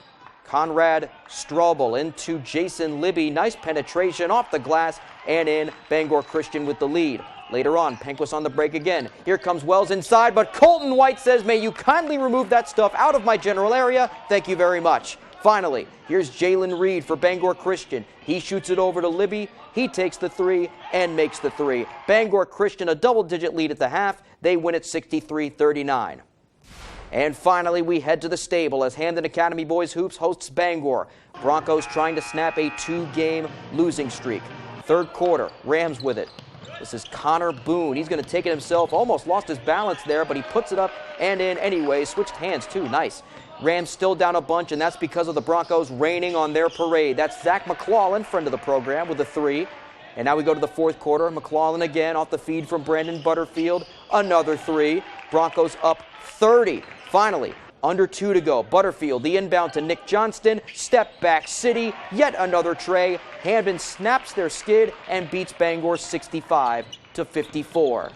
Conrad Straubel into Jason Libby. Nice penetration off the glass and in. Bangor Christian with the lead. Later on, Penquist on the break again. Here comes Wells inside, but Colton White says, "May you kindly remove that stuff out of my general area. Thank you very much." Finally, here's Jalen Reed for Bangor Christian. He shoots it over to Libby. He takes the three and makes the three. Bangor Christian a double-digit lead at the half. They win it 63-39. And finally, we head to the stable as Hamden Academy Boys Hoops hosts Bangor. Broncos trying to snap a 2-game losing streak. Third quarter, Rams with it. This is Connor Boone. He's going to take it himself. Almost lost his balance there, but he puts it up and in anyway. Switched hands, too. Nice. Rams still down a bunch, and that's because of the Broncos raining on their parade. That's Zach McClellan, friend of the program, with a three. And now we go to the fourth quarter. McClellan again off the feed from Brandon Butterfield. Another three. Broncos up 30. Finally, under 2 to go. Butterfield, the inbound to Nick Johnston. Step back City. Yet another tray. Hamden snaps their skid and beats Bangor 65-54.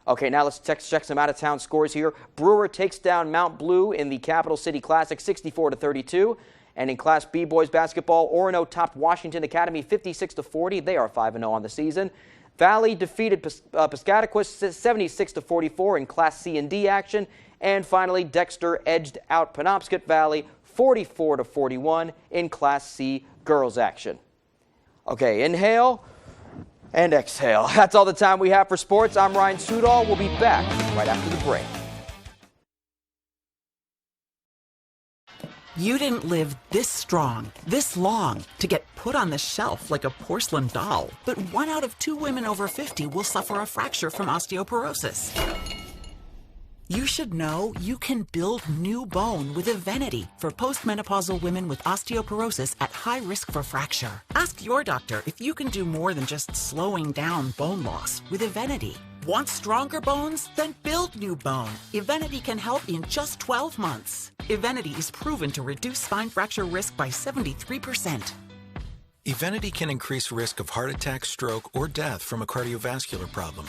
Okay, now let's check some out-of-town scores here. Brewer takes down Mount Blue in the Capital City Classic 64-32. And in Class B boys basketball, Orono topped Washington Academy 56-40. They are 5-0 on the season. Valley defeated Piscataquis 76-44 in Class C and D action. And finally, Dexter edged out Penobscot Valley 44-41 in Class C girls action. Okay, inhale and exhale. That's all the time we have for sports. I'm Ryan Sudol. We'll be back right after the break. You didn't live this strong, this long, to get put on the shelf like a porcelain doll. But 1 out of 2 women over 50 will suffer a fracture from osteoporosis. You should know you can build new bone with Evenity for postmenopausal women with osteoporosis at high risk for fracture. Ask your doctor if you can do more than just slowing down bone loss with Evenity. Want stronger bones? Then build new bone. Evenity can help in just 12 months. Evenity is proven to reduce spine fracture risk by 73%. Evenity can increase risk of heart attack, stroke, or death from a cardiovascular problem.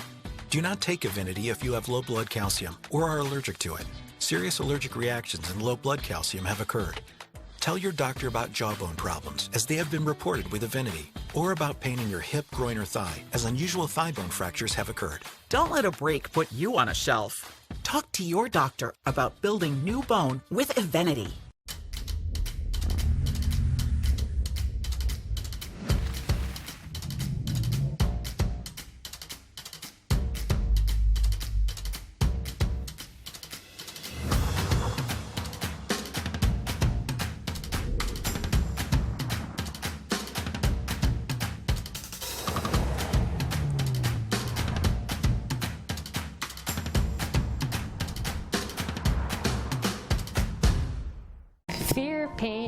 Do not take Evenity if you have low blood calcium or are allergic to it. Serious allergic reactions and low blood calcium have occurred. Tell your doctor about jawbone problems, as they have been reported with Evenity, or about pain in your hip, groin, or thigh, as unusual thigh bone fractures have occurred. Don't let a break put you on a shelf. Talk to your doctor about building new bone with Evenity.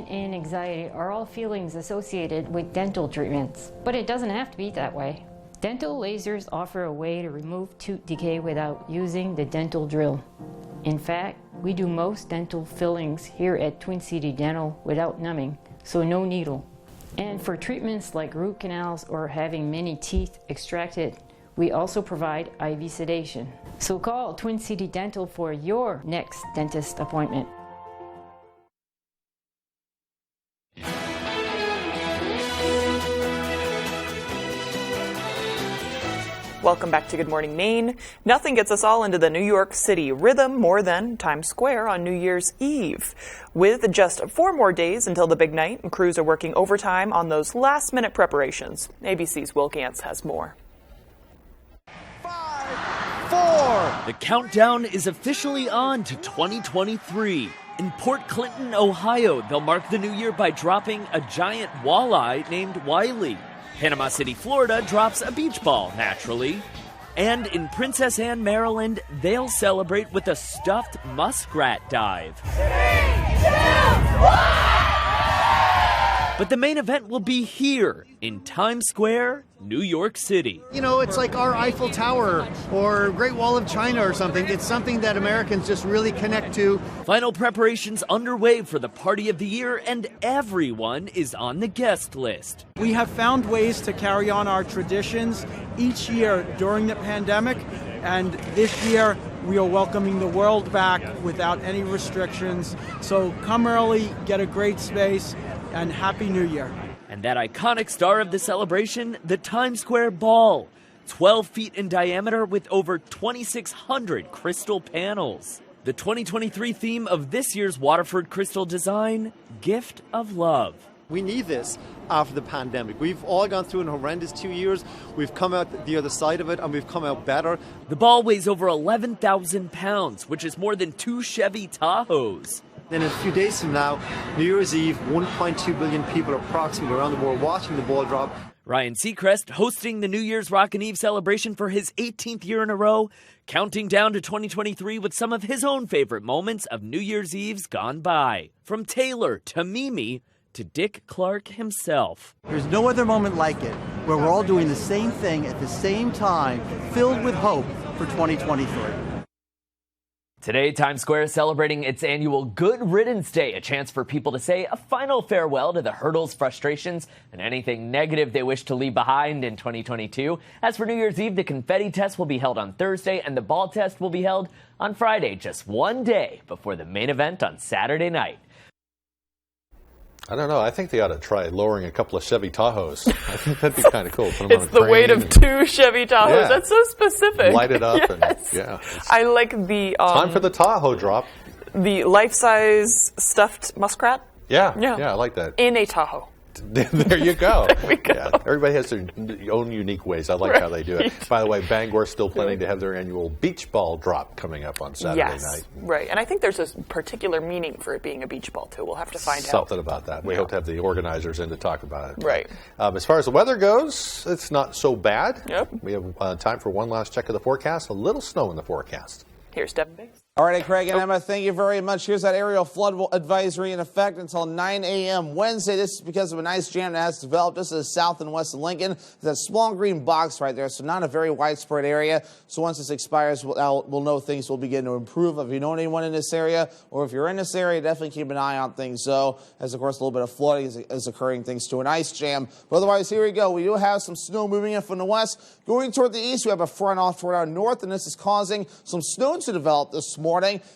pain and anxiety are all feelings associated with dental treatments, but it doesn't have to be that way. Dental lasers offer a way to remove tooth decay without using the dental drill. In fact, we do most dental fillings here at Twin City Dental without numbing, so no needle. And for treatments like root canals or having many teeth extracted, we also provide IV sedation. So call Twin City Dental for your next dentist appointment. Welcome back to Good Morning Maine. Nothing gets us all into the New York City rhythm more than Times Square on New Year's Eve. With just 4 more days until the big night, and crews are working overtime on those last-minute preparations. ABC's Will Gantz has more. 5, 4. The countdown is officially on to 2023. In Port Clinton, Ohio, they'll mark the new year by dropping a giant walleye named Wiley. Panama City, Florida drops a beach ball, naturally. And in Princess Anne, Maryland, they'll celebrate with a stuffed muskrat dive. 3, 2, 1! But the main event will be here in Times Square, New York City. You know, it's like our Eiffel Tower or Great Wall of China or something. It's something that Americans just really connect to. Final preparations underway for the party of the year, and everyone is on the guest list. We have found ways to carry on our traditions each year during the pandemic, and this year we are welcoming the world back without any restrictions. So come early, get a great space, and Happy New Year. And that iconic star of the celebration, the Times Square Ball, 12 feet in diameter with over 2,600 crystal panels. The 2023 theme of this year's Waterford Crystal design, Gift of Love. We need this after the pandemic. We've all gone through an horrendous 2 years. We've come out the other side of it, and we've come out better. The ball weighs over 11,000 pounds, which is more than 2 Chevy Tahoes. Then in a few days from now, New Year's Eve, 1.2 billion people approximately around the world watching the ball drop. Ryan Seacrest hosting the New Year's Rockin' Eve celebration for his 18th year in a row, counting down to 2023 with some of his own favorite moments of New Year's Eves gone by. From Taylor to Mimi to Dick Clark himself. There's no other moment like it, where we're all doing the same thing at the same time, filled with hope for 2023. Today, Times Square is celebrating its annual Good Riddance Day, a chance for people to say a final farewell to the hurdles, frustrations, and anything negative they wish to leave behind in 2022. As for New Year's Eve, the confetti test will be held on Thursday, and the ball test will be held on Friday, just one day before the main event on Saturday night. I don't know. I think they ought to try lowering a couple of Chevy Tahoes. I think that'd be kind of cool. Put them It's on a the weight crane of 2 Chevy Tahoes. Yeah. That's so specific. Light it up. Yes. And yeah. I like the... Time for the Tahoe drop. The life-size stuffed muskrat. Yeah, I like that. In a Tahoe. There you go. There we go. Yeah, everybody has their own unique ways. I like how they do it. By the way, Bangor's still planning to have their annual beach ball drop coming up on Saturday night. Right. And I think there's a particular meaning for it being a beach ball, too. We'll have to find out. Something about that. We hope to have the organizers in to talk about it. Right. As far as the weather goes, it's not so bad. Yep. We have time for one last check of the forecast. A little snow in the forecast. Here's Devin Biggs. All right, Craig and Emma, thank you very much. Here's that aerial flood advisory in effect until 9 a.m. Wednesday. This is because of a nice jam that has developed. This is south and west of Lincoln. There's a small green box right there, so not a very widespread area. So once this expires, we'll know things will begin to improve. If you know anyone in this area, or if you're in this area, definitely keep an eye on things. So, as of course, a little bit of flooding is occurring thanks to an ice jam. But otherwise, here we go. We do have some snow moving in from the west. Going toward the east, we have a front off toward our north, and this is causing some snow to develop this morning.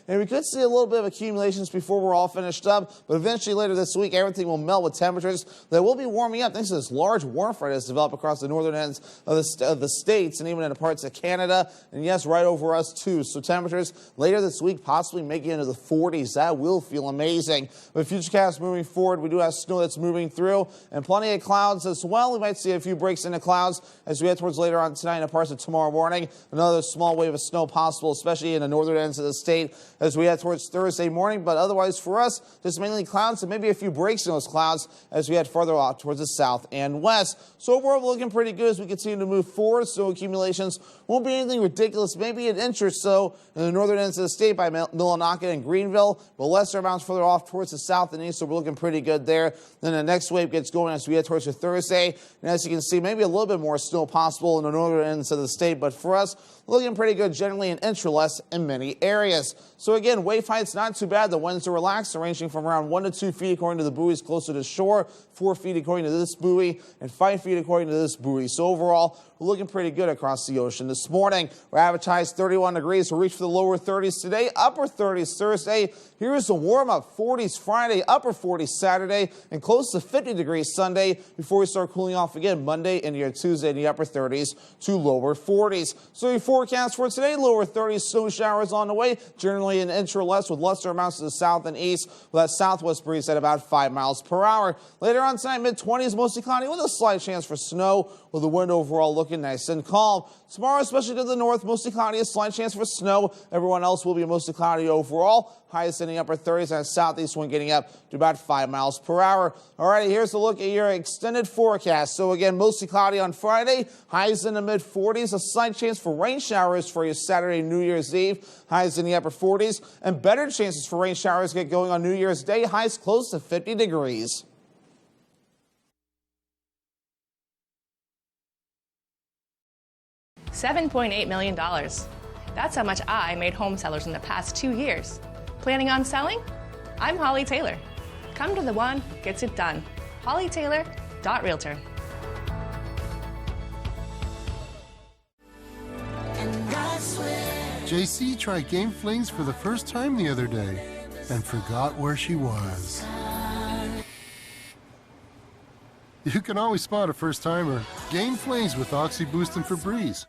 And we could see a little bit of accumulations before we're all finished up, but eventually later this week, everything will melt with temperatures that will be warming up thanks to this large warm front that's developed across the northern ends of the states and even in parts of Canada, and yes, right over us too. So temperatures later this week possibly making it into the 40s. That will feel amazing. With futurecast moving forward, we do have snow that's moving through and plenty of clouds as well. We might see a few breaks into clouds as we head towards later on tonight and parts of tomorrow morning. Another small wave of snow possible, especially in the northern ends of the state as we head towards Thursday morning. But otherwise for us, just mainly clouds and maybe a few breaks in those clouds as we head further out towards the south and west. So overall, we're looking pretty good as we continue to move forward. So accumulations won't be anything ridiculous, maybe an inch or so in the northern ends of the state by Millinocket and Greenville, but lesser amounts further off towards the south and east. So we're looking pretty good there. Then the next wave gets going as we head towards Thursday. And as you can see, maybe a little bit more snow possible in the northern ends of the state. But for us, looking pretty good, generally an inch or less in many areas. So again, wave heights not too bad. The winds are relaxed, ranging from around 1 to 2 feet according to the buoys closer to shore, 4 feet according to this buoy, and 5 feet according to this buoy. So overall, we're looking pretty good across the ocean. This morning, we're advertised 31 degrees. We'll reach for the lower 30s today, upper 30s Thursday. Here's the warm-up, 40s Friday, upper 40s Saturday, and close to 50 degrees Sunday before we start cooling off again Monday and your Tuesday in the upper 30s to lower 40s. So your forecast for today, lower 30s, snow showers on the way, generally an inch or less with lesser amounts to the south and east, with that southwest breeze at about 5 miles per hour. Later on tonight, mid-20s, mostly cloudy with a slight chance for snow, with the wind overall looking nice and calm. Tomorrow, especially to the north, mostly cloudy, a slight chance for snow. Everyone else will be mostly cloudy overall. Highest in the upper 30s and a southeast wind getting up to about 5 miles per hour. All right, here's a look at your extended forecast. So again, mostly cloudy on Friday. Highs in the mid 40s. A slight chance for rain showers for your Saturday, New Year's Eve. Highs in the upper 40s. And better chances for rain showers get going on New Year's Day. Highs close to 50 degrees. $7.8 million. That's how much I made home sellers in the past 2 years. Planning on selling? I'm Holly Taylor. Come to the one who gets it done. HollyTaylor.Realtor. JC tried Game Flings for the first time the other day and forgot where she was. You can always spot a first-timer. Game Flings with Oxy Boost and Febreze.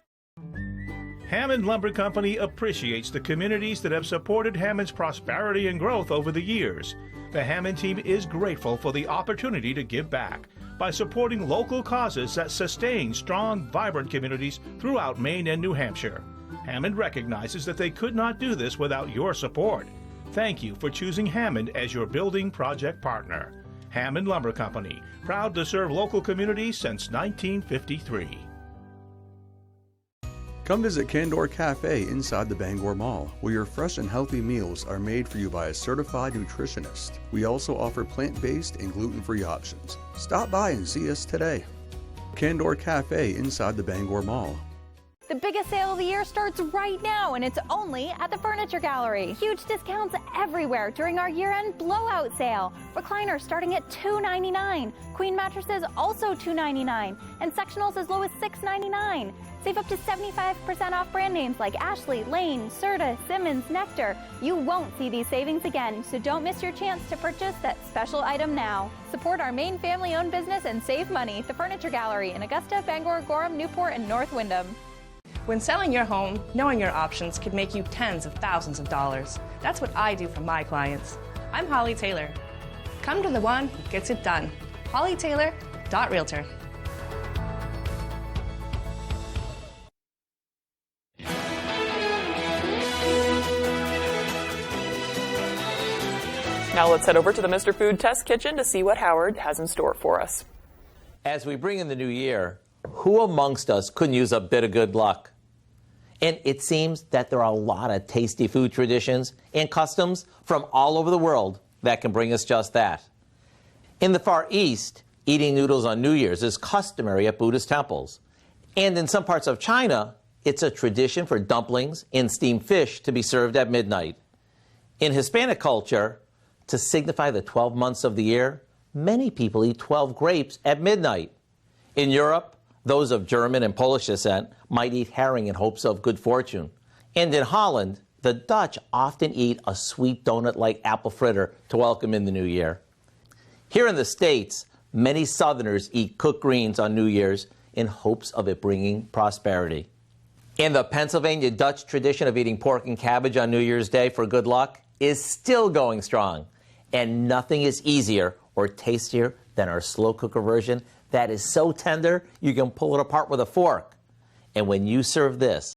Hammond Lumber Company appreciates the communities that have supported Hammond's prosperity and growth over the years. The Hammond team is grateful for the opportunity to give back by supporting local causes that sustain strong, vibrant communities throughout Maine and New Hampshire. Hammond recognizes that they could not do this without your support. Thank you for choosing Hammond as your building project partner. Hammond Lumber Company, proud to serve local communities since 1953. Come visit Candor Cafe inside the Bangor Mall, where your fresh and healthy meals are made for you by a certified nutritionist. We also offer plant-based and gluten-free options. Stop by and see us today. Candor Cafe inside the Bangor Mall. The biggest sale of the year starts right now, and it's only at the Furniture Gallery. Huge discounts everywhere during our year-end blowout sale. Recliners starting at $2.99. Queen mattresses also $2.99. And sectionals as low as $6.99. Save up to 75% off brand names like Ashley, Lane, Serta, Simmons, Nectar. You won't see these savings again, so don't miss your chance to purchase that special item now. Support our Maine family-owned business and save money. The Furniture Gallery in Augusta, Bangor, Gorham, Newport, and North Windham. When selling your home, knowing your options could make you tens of thousands of dollars. That's what I do for my clients. I'm Holly Taylor. Come to the one who gets it done. HollyTaylor.Realtor. Now let's head over to the Mr. Food Test Kitchen to see what Howard has in store for us. As we bring in the new year, who amongst us couldn't use a bit of good luck? And it seems that there are a lot of tasty food traditions and customs from all over the world that can bring us just that. In the Far East, eating noodles on New Year's is customary at Buddhist temples. And in some parts of China, it's a tradition for dumplings and steamed fish to be served at midnight. In Hispanic culture, to signify the 12 months of the year, many people eat 12 grapes at midnight. In Europe, those of German and Polish descent might eat herring in hopes of good fortune. And in Holland, the Dutch often eat a sweet donut-like apple fritter to welcome in the new year. Here in the States, many Southerners eat cooked greens on New Year's in hopes of it bringing prosperity. And the Pennsylvania Dutch tradition of eating pork and cabbage on New Year's Day for good luck is still going strong. And nothing is easier or tastier than our slow cooker version that is so tender you can pull it apart with a fork. And when you serve this,